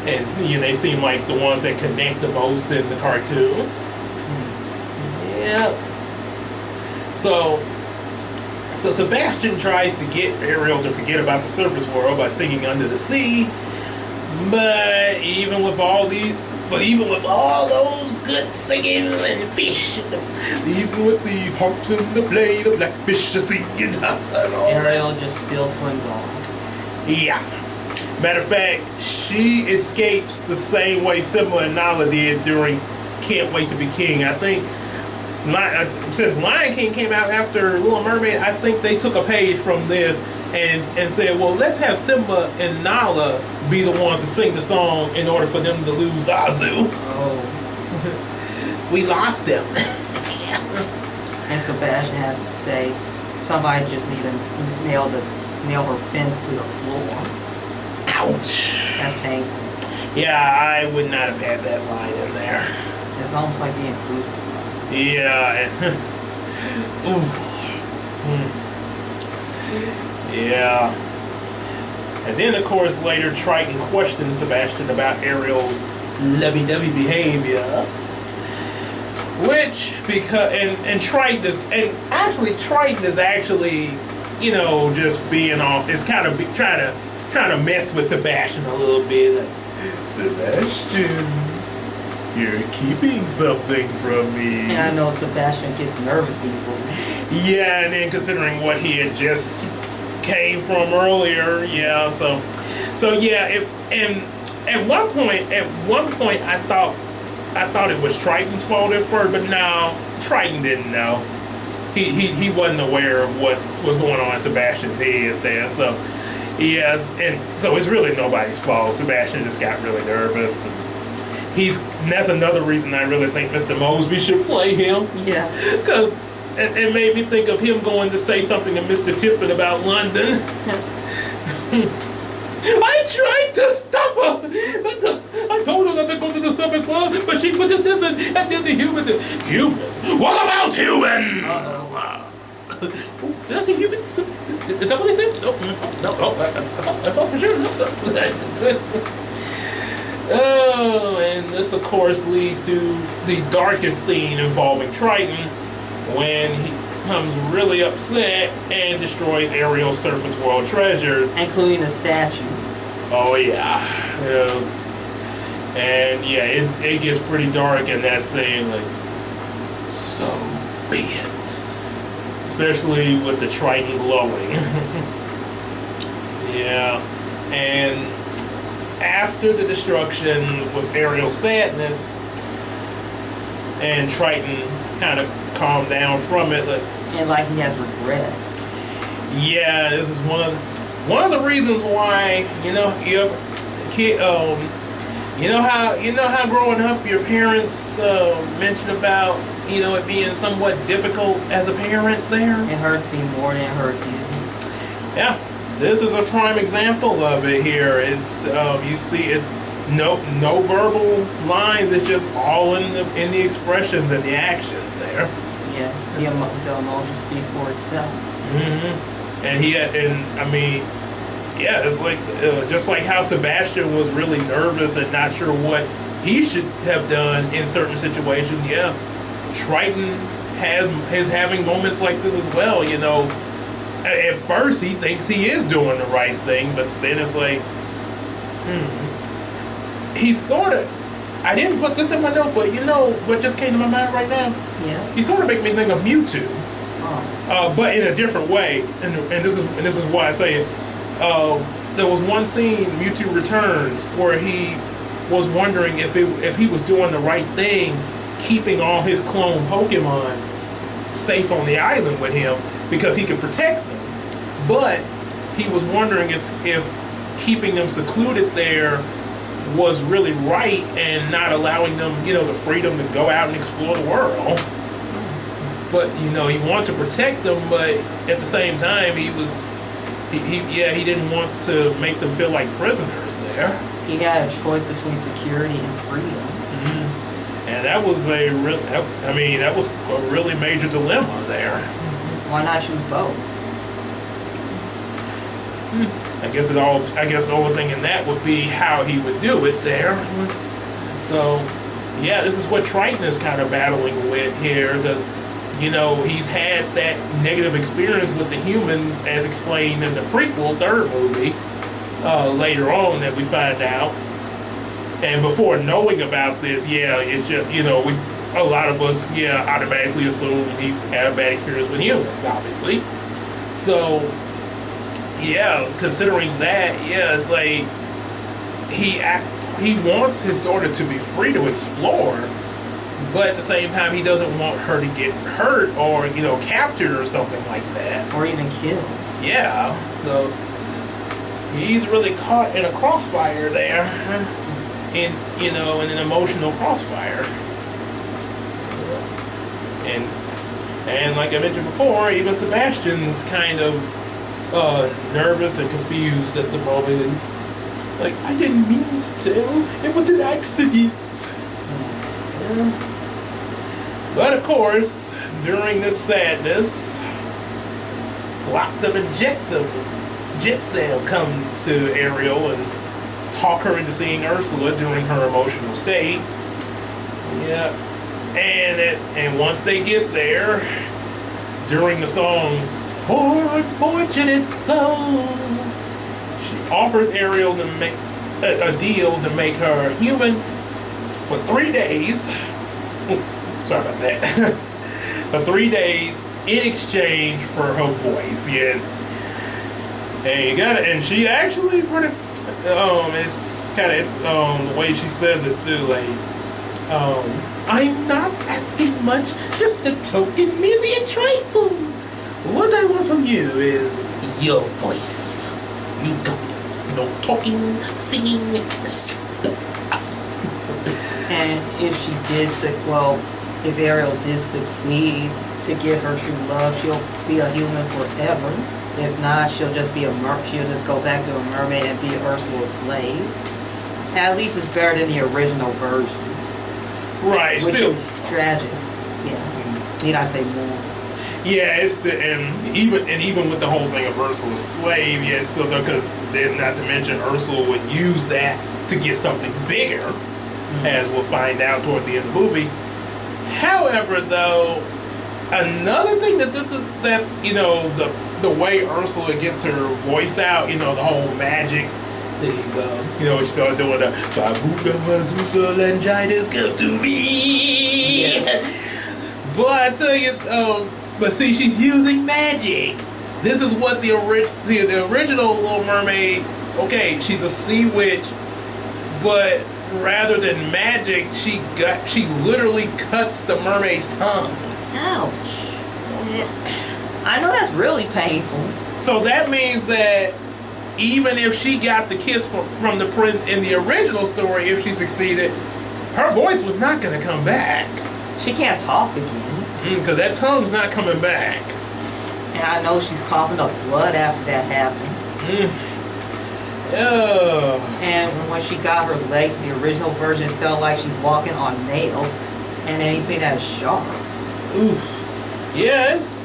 And they seem like the ones that connect the most in the cartoons. Yeah. So Sebastian tries to get Ariel to forget about the surface world by singing "Under the Sea," but even with all these But even with all those good singing and fish, even with the harps and the play, the blackfish are singing and all Ariel that. just still swims on. Yeah. Matter of fact, she escapes the same way Simba and Nala did during Can't Wait to Be King. I think since Lion King came out after Little Mermaid, I think they took a page from this and said, well, let's have Simba and Nala be the ones to sing the song in order for them to lose Zazu. Oh. We lost them. And Sebastian had to say, somebody just need to nail her fins to the floor. Ouch. That's painful. Yeah, I would not have had that line in there. It's almost like being crucified. Yeah. Ooh. Yeah. And then, of course, later Triton questioned Sebastian about Ariel's lovey-dovey behavior. Which, because, and Triton is, and actually Triton is actually, you know, just being all, it's kind of trying to mess with Sebastian a little bit. Like, Sebastian, you're keeping something from me. And I know Sebastian gets nervous easily. Yeah, and then considering what he had just came from earlier, yeah, so yeah, and at one point I thought it was Triton's fault at first, but no, Triton didn't know. He wasn't aware of what was going on in Sebastian's head there, so yes, and so it's really nobody's fault. Sebastian just got really nervous. And that's another reason I really think Mr. Mosby should play him. Yeah. Because it made me think of him going to say something to Mr. Tippett about London. I tried to stop her. I told her not to go to the sub as well, but she put this and then the humans. Humans? What about humans? Did I say humans? Is that what they said? No. I thought for sure. Oh, and this, of course, leads to the darkest scene involving Triton, when he becomes really upset and destroys Ariel's surface world treasures, Including the statue. Oh yeah, yes. And yeah, it gets pretty dark in that scene. Like, so be it. Especially with the Triton glowing. Yeah, and after the destruction with Ariel's sadness, and Triton kind of calmed down from it. And like he has regrets. Yeah, this is one of the reasons why, you know, you know how growing up your parents mentioned about, you know, it being somewhat difficult as a parent there. It hurts me more than it hurts you. Yeah, this is a prime example of it here. It's you see it, no verbal lines. It's just all in the expressions and the actions there. Yes, the emotion speaks for itself. Mm-hmm. And I mean, yeah, it's like just like how Sebastian was really nervous and not sure what he should have done in certain situations. Yeah, Triton is having moments like this as well. You know, at first he thinks he is doing the right thing, but then it's like, he sort of. I didn't put this in my note, but you know what just came to my mind right now? Yeah. He sort of makes me think of Mewtwo. Oh. But in a different way, and this is why I say it. There was one scene, Mewtwo Returns, where he was wondering if he was doing the right thing, keeping all his clone Pokemon safe on the island with him because he could protect them. But he was wondering if keeping them secluded there was really right and not allowing them, you know, the freedom to go out and explore the world. But you know, he wanted to protect them, but at the same time, he didn't want to make them feel like prisoners there. He got a choice between security and freedom. Mm-hmm. And that was that was a really major dilemma there. Why not choose both? I guess the only thing in that would be how he would do it there. So, yeah, this is what Triton is kind of battling with here, because, you know, he's had that negative experience with the humans, as explained in the prequel, third movie, later on that we find out. And before knowing about this, yeah, it's just, you know, a lot of us, yeah, automatically assume he had a bad experience with humans, obviously. So, yeah, considering that, yeah, it's like he wants his daughter to be free to explore, but at the same time, he doesn't want her to get hurt or, you know, captured or something like that. Or even killed. Yeah, so he's really caught in a crossfire there, in, you know, in an emotional crossfire. And like I mentioned before, even Sebastian's kind of nervous and confused at the moment. It's like, I didn't mean to tell. It was an accident. But of course, during this sadness, Flotsam and Jetsam come to Ariel and talk her into seeing Ursula during her emotional state. Yeah. And once they get there, during the song, "Poor Unfortunate Souls," she offers Ariel to make a deal to make her human for 3 days. Sorry about that. For 3 days in exchange for her voice. Yeah. And you got it. And she actually pretty. It's kind of the way she says it too. Like, I'm not asking much, just a token, merely a trifle. What I want from you is your voice. You got it. No talking, singing. And if she did, if Ariel did succeed to get her true love, she'll be a human forever. If not, she'll just be she'll just go back to a mermaid and be Ursula's slave. At least it's better than the original version. Right, which still is tragic. Yeah. Need I say more? Yeah, it's and even with the whole thing of Ursula's slave, yeah, it's still though, because then not to mention Ursula would use that to get something bigger, as we'll find out toward the end of the movie. However, though, another thing that you know, the way Ursula gets her voice out, you know, the whole magic. You know, she started doing the Babuka laryngitis, come to me. Yeah. But I tell you, but see, she's using magic. This is what the original Little Mermaid. Okay, she's a sea witch, but rather than magic, she literally cuts the mermaid's tongue. Ouch! I know that's really painful. So that means that even if she got the kiss from the prince in the original story, if she succeeded, her voice was not going to come back. She can't talk again. Because that tongue's not coming back. And I know she's coughing up blood after that happened. Oh. And when she got her legs, the original version felt like she's walking on nails and anything that's sharp. Oof. Yes.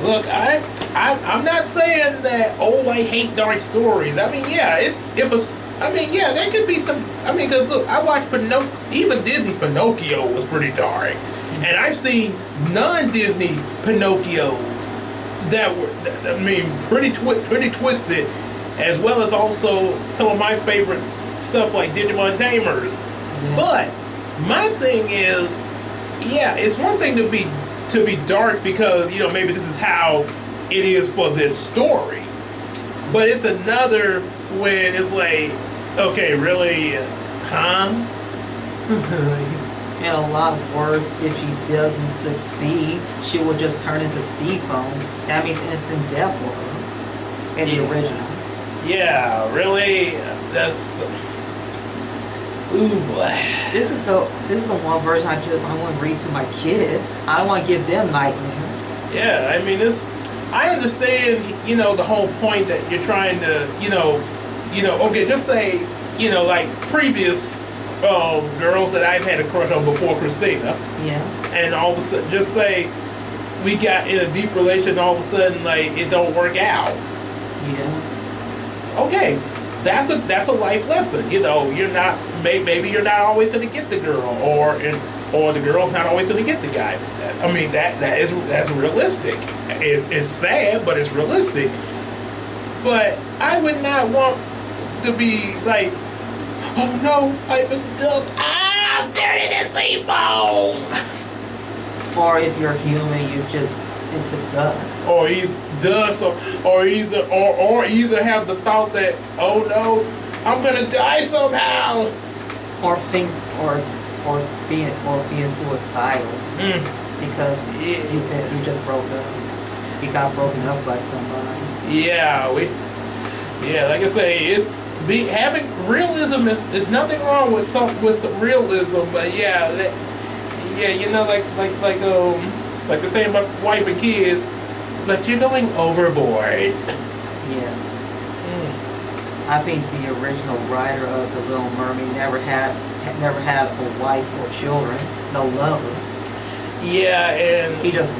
Look, I'm not saying that, oh, I hate dark stories. I mean, yeah, there could be some. I mean, because look, I watched Pinocchio. Even Disney's Pinocchio was pretty dark, and I've seen non-Disney Pinocchios that were, I mean, pretty twisted, as well as also some of my favorite stuff like Digimon Tamers. Yeah. But my thing is, yeah, it's one thing to be dark because, you know, maybe this is how it is for this story, but it's another when it's like, okay, really, huh? And a lot worse, if she doesn't succeed, she will just turn into sea foam. That means instant death for her in the original. Yeah, really, that's the. Ooh boy. This is the one version I want to read to my kid. I don't want to give them nightmares. Yeah, I mean I understand, you know, the whole point that you're trying to, you know, okay, just say, you know, like previous girls that I've had a crush on before Christina. Yeah. And all of a sudden, just say we got in a deep relation, all of a sudden, like, it don't work out. Yeah. Okay. That's a life lesson, you know. Maybe you're not always going to get the girl, or the girl's not always going to get the guy. I mean, that's realistic. It's sad, but it's realistic. But I would not want to be like Oh no, I've been dumped. Ah, I'm dirty the sea foam. Or if you're human, you're just into dust. Or either dust, or either have the thought that, oh no, I'm gonna die somehow. Or think, or being suicidal because you just broke up. You got broken up by somebody. Yeah, like I say, having realism is nothing wrong with some realism, but yeah, you know, like they say about wife and kids, but you're going overboard. Yes. I think the original writer of The Little Mermaid never had a wife or children, no lover. Yeah, and he just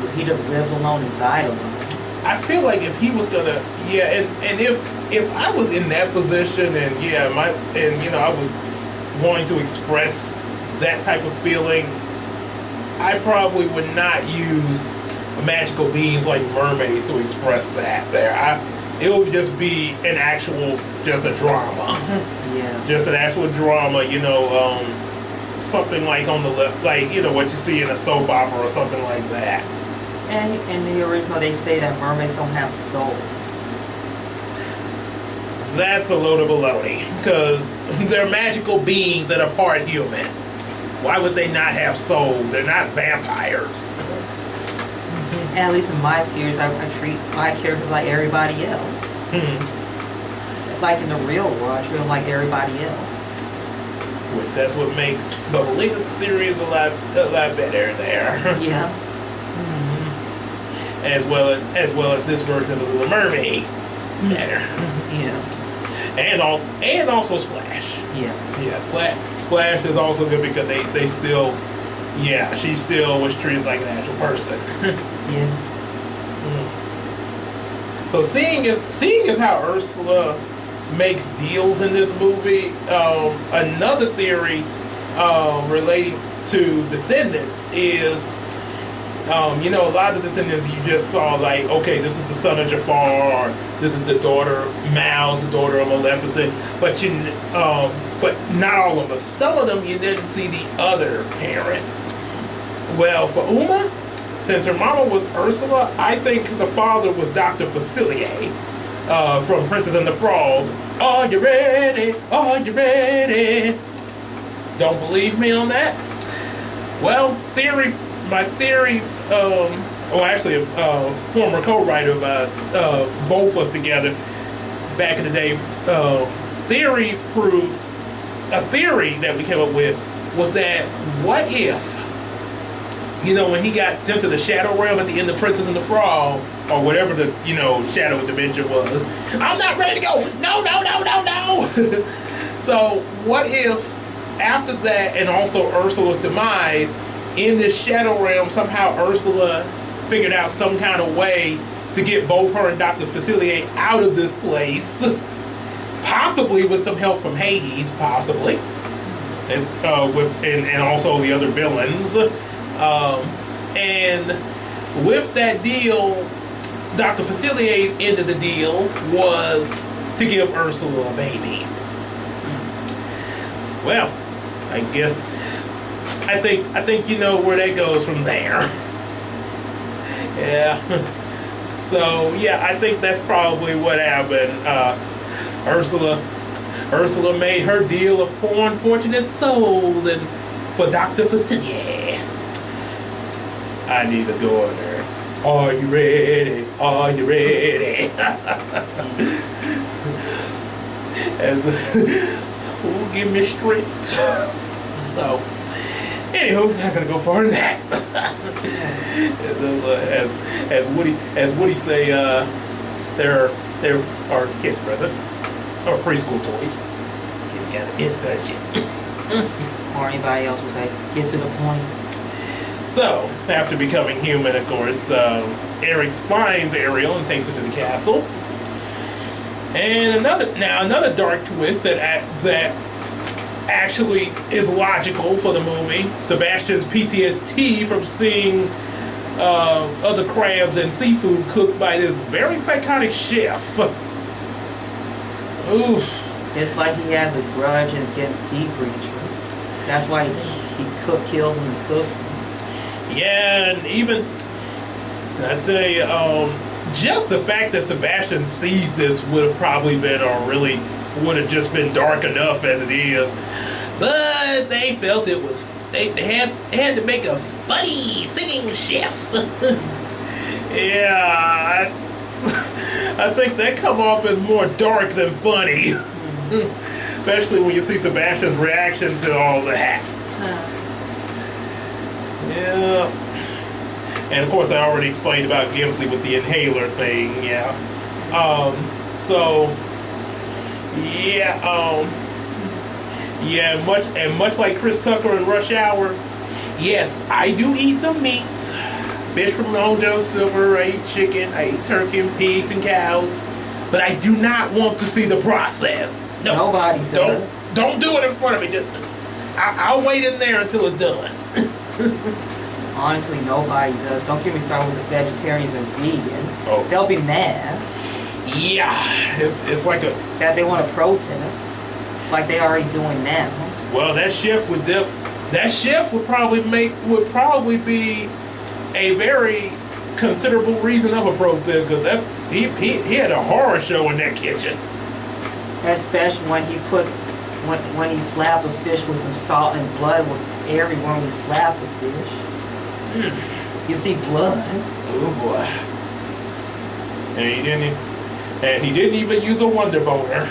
lived alone and died alone. I feel like if he was gonna, and if I was in that position, and you know, I was wanting to express that type of feeling, I probably would not use magical beings like mermaids to express that. It would just be just a drama. Yeah. Just an actual drama, you know, something like on the left, like, you know, what you see in a soap opera or something like that. And in the original, they say that mermaids don't have souls. That's a load of baloney, because they're magical beings that are part human. Why would they not have souls? They're not vampires. At least in my series, I treat my characters like everybody else. Like in the real world, I treat them like everybody else. Which that's what makes Bubblina's series a lot better there. Yes. As well as this version of the Little Mermaid better. Yeah. And also Splash. Yes. Yeah, Splash is also good because they still, she still was treated like an actual person. Yeah. So seeing as how Ursula makes deals in this movie, another theory relating to Descendants is, you know, a lot of the Descendants you just saw, like, okay, this is the son of Jafar, or this is the daughter Mouse, the daughter of Maleficent, but not all of them. Some of them you didn't see the other parent. Well, for Uma, since her mama was Ursula, I think the father was Dr. Facilier from Princess and the Frog. Are you ready? Are you ready? Don't believe me on that? Well, my theory, a former co-writer of both of us together back in the day, a theory that we came up with was that what if, you know, when he got sent to the Shadow Realm at the end of Princess and the Frog, or whatever the, you know, Shadow Dimension was, I'm not ready to go, no. So what if after that, and also Ursula's demise, in this Shadow Realm, somehow Ursula figured out some kind of way to get both her and Dr. Facilier out of this place, possibly with some help from Hades, possibly, and also the other villains. And with that deal, Dr. Facilier's end of the deal was to give Ursula a baby. Well, I think you know where that goes from there. Yeah. So yeah, I think that's probably what happened. Ursula made her deal of poor unfortunate souls, and for Dr. Facilier, I need a daughter. Are you ready? Are you ready? Give me strength. So, anywho, not gonna go farther than that. As Woody say, there are kids present, or preschool toys. Get kind of kids, don't you? Or anybody else would say, get to the point. So, after becoming human, of course, Eric finds Ariel and takes her to the castle. And another dark twist that actually is logical for the movie. Sebastian's PTSD from seeing other crabs and seafood cooked by this very psychotic chef. Oof. It's like he has a grudge against sea creatures. That's why he kills them and cooks them. Yeah, and even I tell you, just the fact that Sebastian sees this would have probably been, or really would have just been dark enough as it is. But they felt it was. They had to make a funny singing chef. Yeah, I think that come off as more dark than funny. Especially when you see Sebastian's reaction to all that. Yeah. And of course I already explained about Gimsley with the inhaler thing, yeah. Much like Chris Tucker in Rush Hour, yes, I do eat some meat. Fish from Long John Silver, I eat chicken, I eat turkey and pigs and cows. But I do not want to see the process. No, nobody does. Don't do it in front of me. Just, I'll wait in there until it's done. Honestly, nobody does. Don't get me started with the vegetarians and vegans. Oh. They'll be mad. Yeah, it's like a... that they want to protest, like they already doing now. Well, that chef would probably be a very considerable reason of a protest, because he had a horror show in that kitchen. Especially when when he slapped the fish with some salt and blood was everywhere when he slapped the fish. You see blood. Oh boy. And he didn't even use a Wonder Boner.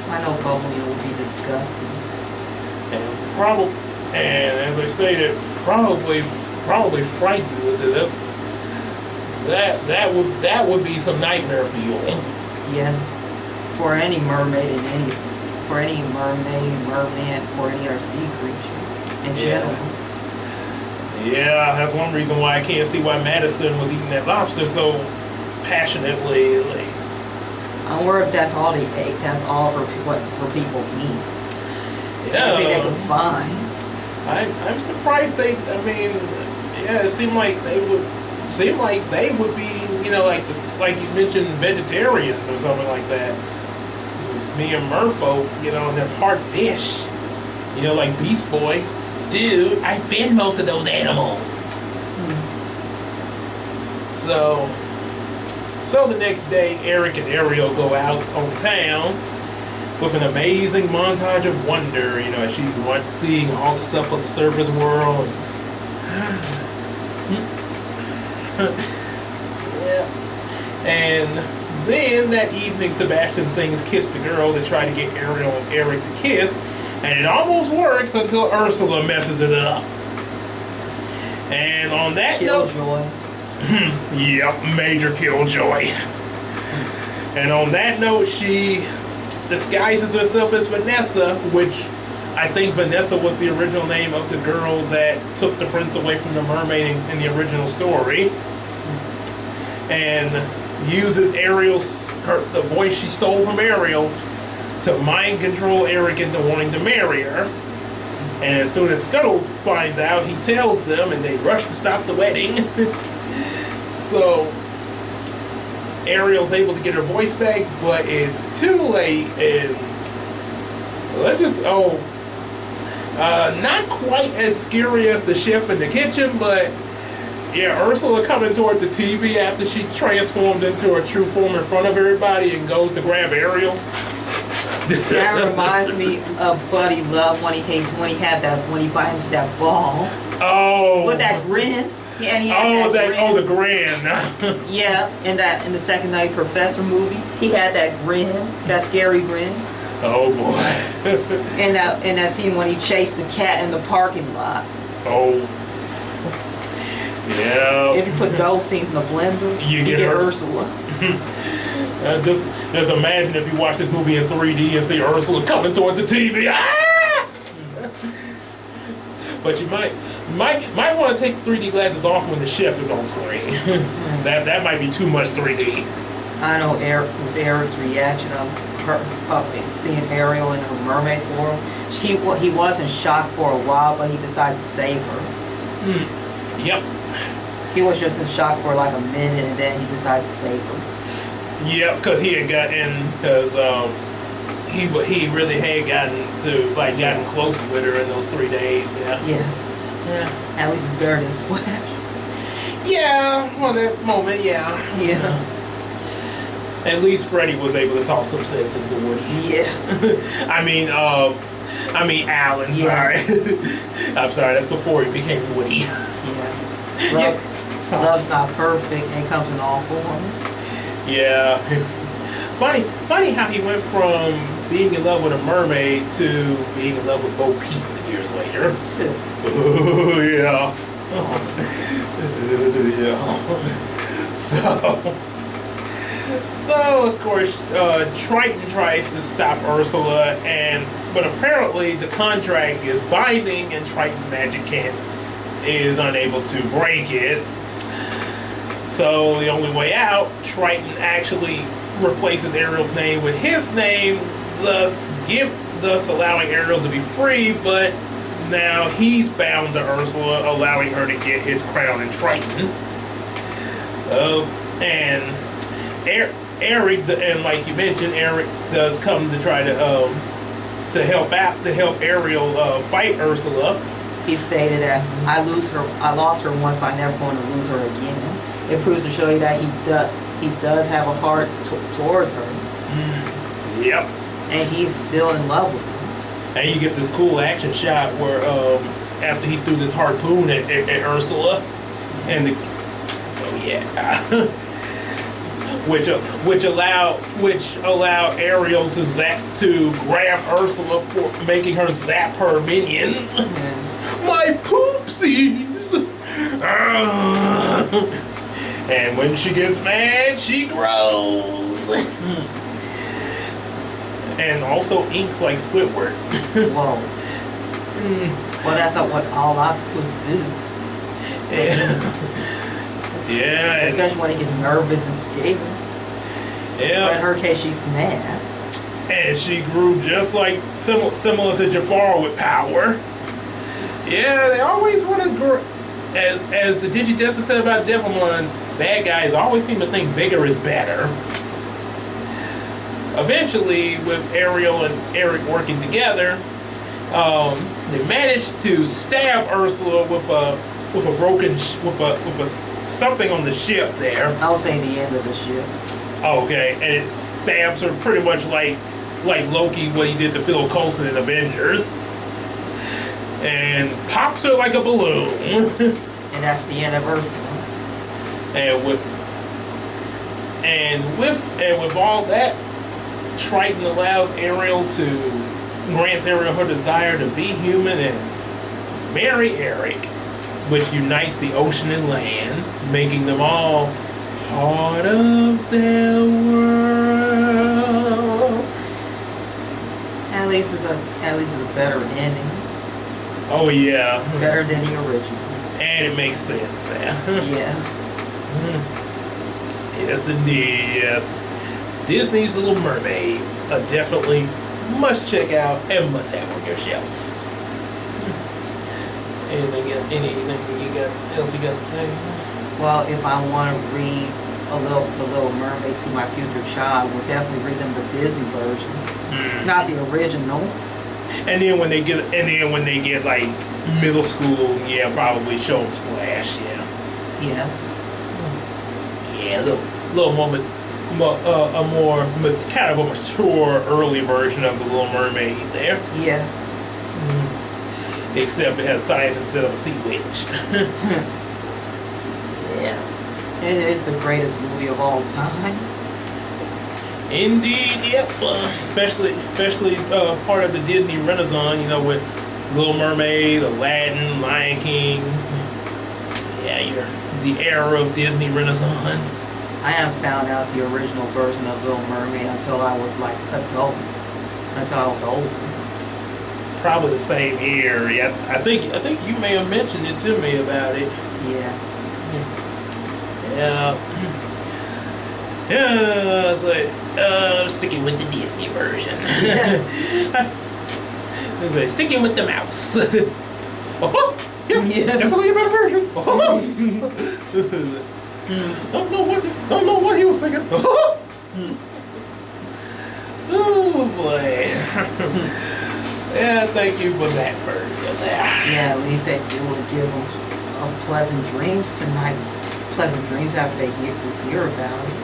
I know bubbling would be disgusting. And as I stated, probably frightened with it. That would be some nightmare fuel. Yes. For any mermaid for any mermaid, merman, or any other sea creature in general. Yeah, that's one reason why I can't see why Madison was eating that lobster so passionately. I wonder if that's all they ate. That's all what her people eat. Yeah. Everything they could find. I'm surprised it seemed like they would be, like you mentioned, vegetarians or something like that. Me and Merfolk, and they're part fish. Like Beast Boy. Dude, I've been most of those animals. So the next day, Eric and Ariel go out on town with an amazing montage of wonder, as she's seeing all the stuff of the surface world. Yeah. And then that evening, Sebastian sings Kiss the Girl to try to get Ariel and Eric to kiss. And it almost works until Ursula messes it up. And on that Killjoy. Yep, major killjoy. And on that note, she disguises herself as Vanessa, which I think Vanessa was the original name of the girl that took the prince away from the mermaid in the original story. And uses the voice she stole from Ariel to mind control Eric into wanting to marry her. And as soon as Scuttle finds out, he tells them, and they rush to stop the wedding. So Ariel's able to get her voice back, but it's too late. And not quite as scary as the chef in the kitchen, but yeah, Ursula coming toward the TV after she transformed into her true form in front of everybody and goes to grab Ariel. That reminds me of Buddy Love when he binds that ball. Oh. With that grin. Yeah, and he had the grin. Yeah, in the Second Night Professor movie, he had that grin, that scary grin. Oh boy. And that scene when he chased the cat in the parking lot. Oh. Yeah. If you put those scenes in the blender, you get Ursula. Just imagine if you watch this movie in 3D and see Ursula coming toward the TV. Ah! But you might want to take the 3D glasses off when the chef is on screen. that might be too much 3D. I know with Eric's reaction of her seeing Ariel in her mermaid form. He was in shock for a while, but he decided to save her. Yep. He was just in shock for like a minute, and then he decides to save her. Yep, because he had gotten, he really had gotten close with her in those 3 days. Yeah. Yes. Yeah. At least it's better than Splash. Yeah. Well, that moment, yeah. Yeah. At least Freddie was able to talk some sense into Woody. Yeah. I mean, Alan. Yeah. Sorry. I'm sorry. That's before he became Woody. Yeah. Love's not perfect and it comes in all forms. Yeah. Funny how he went from being in love with a mermaid to being in love with Bo Peep years later. Oh, yeah. Yeah. So of course, Triton tries to stop Ursula, but apparently the contract is binding, and Triton's magic is unable to break it. So the only way out, Triton actually replaces Ariel's name with his name, thus allowing Ariel to be free, but now he's bound to Ursula, allowing her to get his crown and Triton. And Eric, and like you mentioned, Eric does come to try to help Ariel fight Ursula. He stated that I lost her once, but I'm never going to lose her again. It proves to show you that he does have a heart towards her. Yep. And he's still in love with her. And you get this cool action shot where after he threw this harpoon at Ursula, and which allow Ariel to grab Ursula for making her zap her minions. Yeah. My poopsies! And when she gets mad, she grows. And also inks like Squidward. Whoa. Well, that's not what all octopus do. Yeah. Especially when they get nervous and scared. Yeah. But in her case, she snapped. And she grew just like similar to Jafar with power. Yeah, they always want to grow. As the Digidestin said about Devilmon, bad guys always seem to think bigger is better. Eventually, with Ariel and Eric working together, they managed to stab Ursula with something on the ship there. I'll say the end of the ship. Okay, and it stabs her pretty much like Loki, what he did to Phil Coulson in Avengers, and pops her like a balloon. And that's the end of Ursula. And with all that, Triton grants Ariel her desire to be human and marry Eric, which unites the ocean and land, making them all part of their world. At least it's a better ending. Oh yeah. Better than the original. And it makes sense now. Yeah. Yes, indeed. Yes. Disney's Little Mermaid, definitely must check out and must have on your shelf. Anything else you got to say? Well, if I want to read The Little Mermaid to my future child, we'll definitely read them the Disney version, not the original. And then when they get like middle school, yeah, probably show them Splash, yeah. Yes. Yeah, a little moment, kind of a mature early version of The Little Mermaid there. Yes. Except it has science instead of a sea witch. Yeah. It is the greatest movie of all time. Indeed, yep. Especially part of the Disney Renaissance, with Little Mermaid, Aladdin, Lion King. Yeah, the era of Disney Renaissance. I haven't found out the original version of Little Mermaid until I was like adult, until I was old. Probably the same year. Yeah, I think you may have mentioned it to me about it. Yeah. Yeah. It's like I'm sticking with the Disney version. It's like sticking with the mouse. Oh, yes, Yeah. definitely a better version. Don't know what he was thinking. Oh boy. Yeah, thank you for that version there. Yeah, at least it would give them pleasant dreams tonight. Pleasant dreams after they hear about it.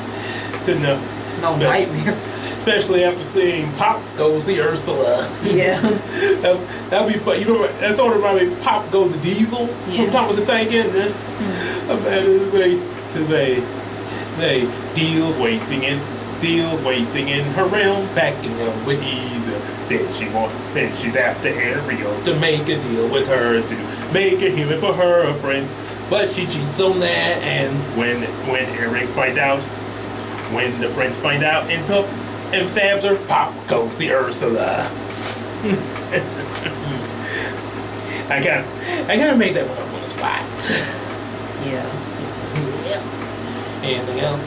To know. No nightmares. Especially after seeing Pop Goes the Ursula. Yeah. That'd be fun. You remember that sort of reminded me of Pop Goes the Diesel from Top of the Tank Engine? They deals waiting in her realm, backing up with ease. Then she's after Ariel to make a deal with her to make a human for her a friend. But she cheats on that, and when Eric finds out, when the prince finds out and stabs her, Pop goes the Ursula. I gotta make that one up on the spot. Yeah. Yep. Anything else?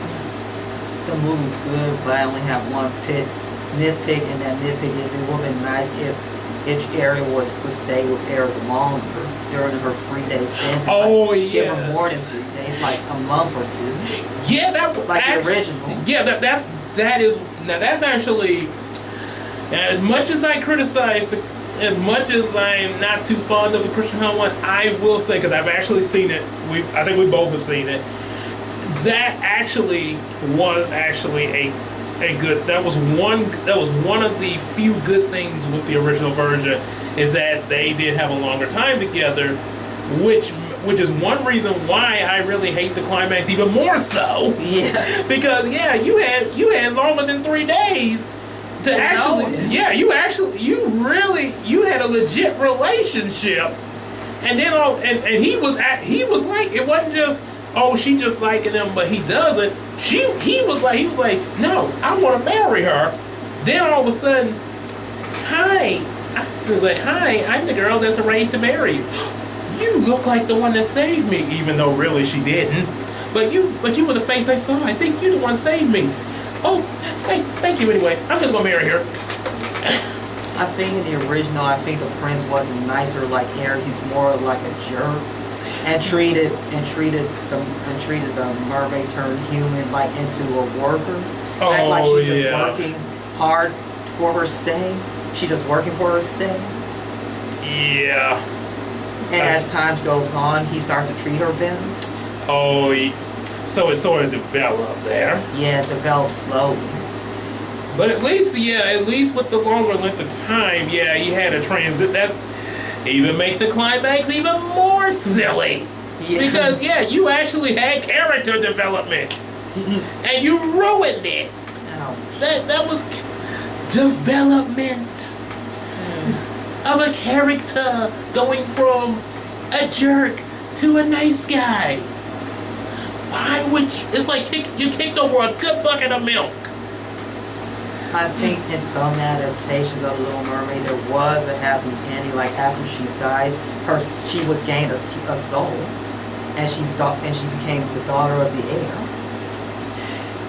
The movie's good, but I only have one nitpick, and that nitpick is it would have been nice if Ariel would stay with Ariel longer during her 3-day sentence. Oh, like, give her yes. more than 3 days, like a month or 2. Yeah, that was like the original. Yeah, that's actually, as much as I criticized, as much as I'm not too fond of the Christian Home one, I will say, because I've actually seen it. I think we both have seen it. That was actually a good. That was one of the few good things with the original version, is that they did have a longer time together, which is one reason why I really hate the climax even more so. Yeah. Because you had longer than 3 days to actually. Yeah, you had a legit relationship, and then he was like, it wasn't just, oh, she just liking him, but he doesn't. He was like, no, I want to marry her. Then all of a sudden, hi, I'm the girl that's arranged to marry you. You look like the one that saved me, even though really she didn't. But you were the face I saw. I think you're the one that saved me. Oh, thank you anyway. I'm just gonna marry her. I think in the original, I think the prince wasn't nicer like Eric. He's more like a jerk. And treated the mermaid turned human like into a worker. Oh, like she's just yeah. working hard for her stay. She just working for her stay. Yeah. And as time goes on, he starts to treat her better. Oh, so it sort of developed there. Yeah, it develops slowly. But at least with the longer length of time, he had a transit. That even makes the climax even more silly. Yeah. Because you actually had character development, and you ruined it. Ouch. That was development of a character going from a jerk to a nice guy. Why would you? It's like you kicked over a good bucket of milk. I think in some adaptations of Little Mermaid, there was a happy ending. Like after she died, she was gained a soul, and she became the daughter of the air.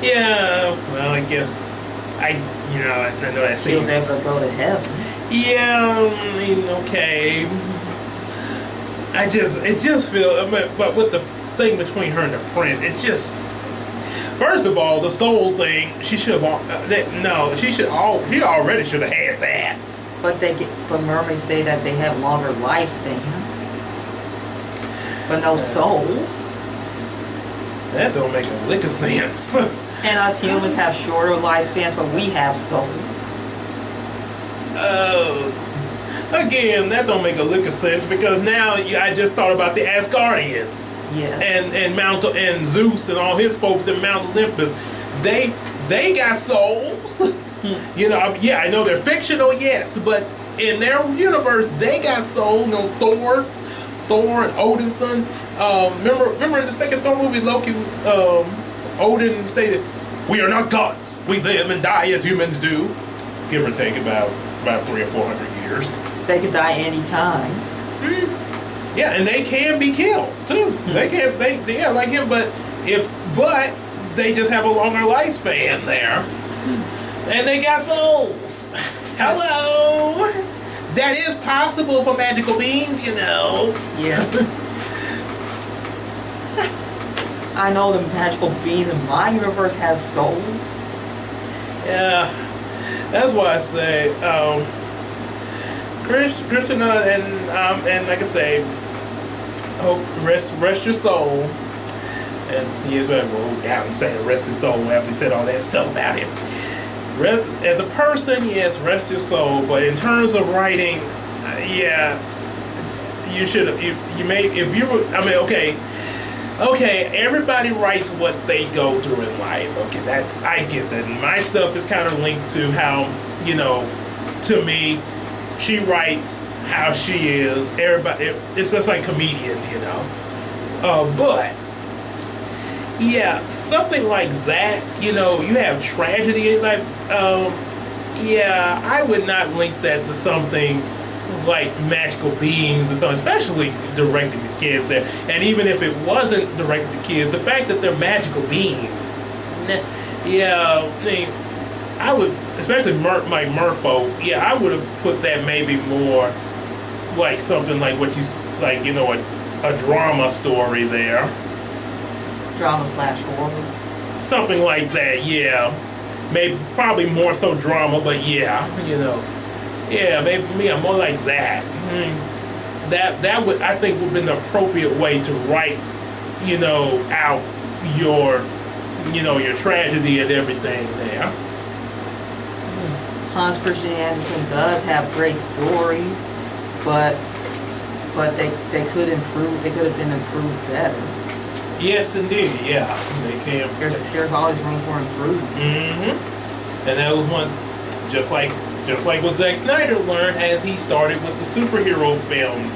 Yeah, well, I guess I know that she was able to go to heaven. Yeah, I mean, okay. It just feels, but with the thing between her and the prince, it just. First of all, the soul thing, she already should have had that. But mermaids say that they have longer lifespans, but no souls. That don't make a lick of sense. And us humans have shorter lifespans, but we have souls. Again, that don't make a lick of sense, because now I just thought about the Asgardians. Yeah. And Zeus and all his folks in Mount Olympus, they got souls. I know they're fictional, yes, but in their universe, they got souls. Thor and Odin's son. Remember in the second Thor movie, Loki, Odin stated, "We are not gods. We live and die as humans do," give or take about 300 or 400 years. They could die anytime. Yeah, and they can be killed too. Like him, but they just have a longer lifespan there, and they got souls. Hello, that is possible for magical beings, Yeah. I know the magical beings in my universe has souls. Yeah, that's why I say Christian and like I say, hope rest your soul. And he is like, well, yeah, he's saying rest his soul after he said all that stuff about him. Rest, as a person, yes, rest your soul. But in terms of writing, yeah, you should have. You may if you were. I mean, okay. Everybody writes what they go through in life. Okay, that I get that. And my stuff is kind of linked to how to me, she writes how she is. Everybody, it's just like comedians, but. Yeah, something like that, you have tragedy, like, yeah, I would not link that to something like magical beings or something, especially directed to kids there. And even if it wasn't directed to kids, the fact that they're magical beings, yeah, I would, especially like Merfolk, yeah, I would have put that maybe more like something like what you, like, a drama story there. Drama/horror. Something like that, yeah. Maybe probably more so drama, but yeah, yeah, maybe more like that. That would, I think, would have been the appropriate way to write, out your tragedy and everything there. Hans Christian Andersen does have great stories, but they could improve. They could have been improved better. Yes, indeed. Yeah, they can. There's always room for improvement. And that was one, just like what Zack Snyder learned as he started with the superhero films.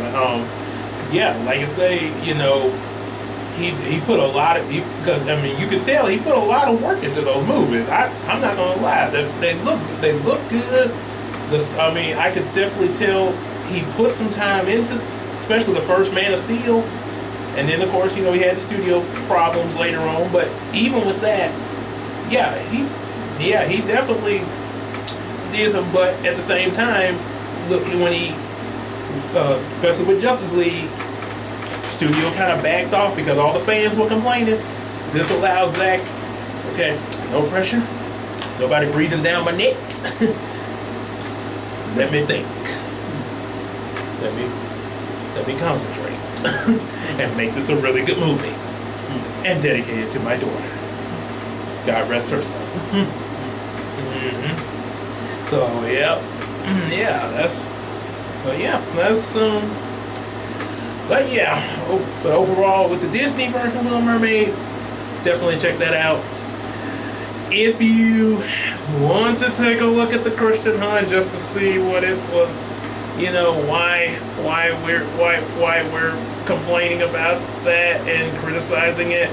Yeah, like I say, he put a lot of because you could tell he put a lot of work into those movies. I'm not gonna lie, they look good. I could definitely tell he put some time into, especially the first Man of Steel. And then, of course, he had the studio problems later on. But even with that, yeah, he definitely did some. But at the same time, look, when he, especially with Justice League, studio kind of backed off because all the fans were complaining. This allowed Zack, okay, no pressure, nobody breathing down my neck. Let me think. Let me concentrate. And make this a really good movie and dedicate it to my daughter. God rest her soul. So but overall with the Disney version of Little Mermaid, definitely check that out. If you want to take a look at the Christian Hunt just to see what it was, why we're complaining about that and criticizing it,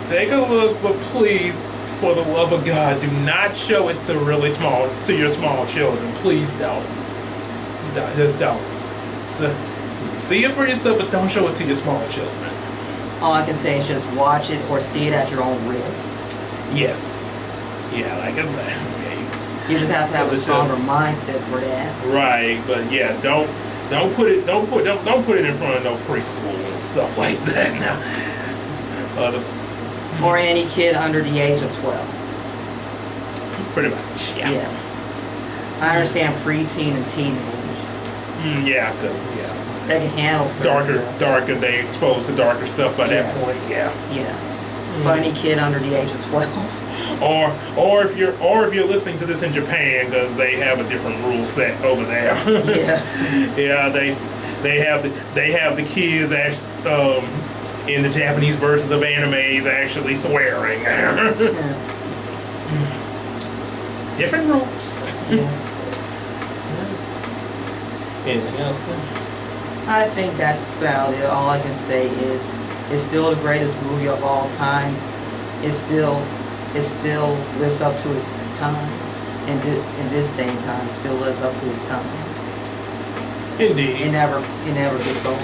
take a look, but please, for the love of God, do not show it to your small children. Please don't. Just don't. See it for yourself, but don't show it to your small children. All I can say is just watch it or see it at your own risk. Yes. Yeah, like I said. You just have to have a stronger mindset for that. Right, but yeah, don't put it in front of no preschool and stuff like that now. Or any kid under the age of 12. Pretty much, yeah. Yes. I understand preteen and teenage. Yeah. They can handle certain darker. They exposed to darker stuff by that point. Yeah. Yeah. But any kid under the age of 12. Or if you're listening to this in Japan, because they have a different rule set over there. Yes. Yeah, they have the kids in the Japanese versions of animes actually swearing. Different rules. Yeah. Anything else then? I think that's about it. All I can say is it's still the greatest movie of all time. It still lives up to its time. In this day and time, it still lives up to its time. Indeed. It never gets old.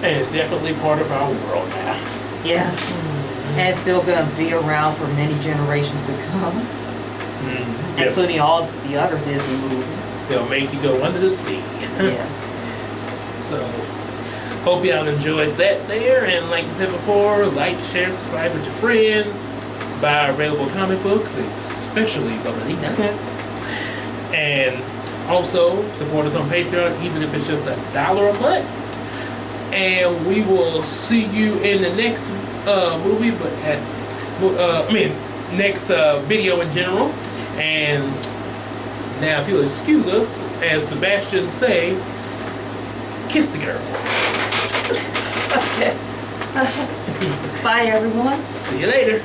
And it's definitely part of our world now. Yeah. And it's still going to be around for many generations to come. Including all the other Disney movies. They'll make you go under the sea. Yes. So, hope y'all enjoyed that there. And like we said before, like, share, subscribe with your friends. buy available comic books, especially Ballerina. And also support us on Patreon, even if it's just $1 a month. And we will see you in the next movie, but next video in general. And now, if you'll excuse us, as Sebastian say, kiss the girl. Bye, everyone. See you later.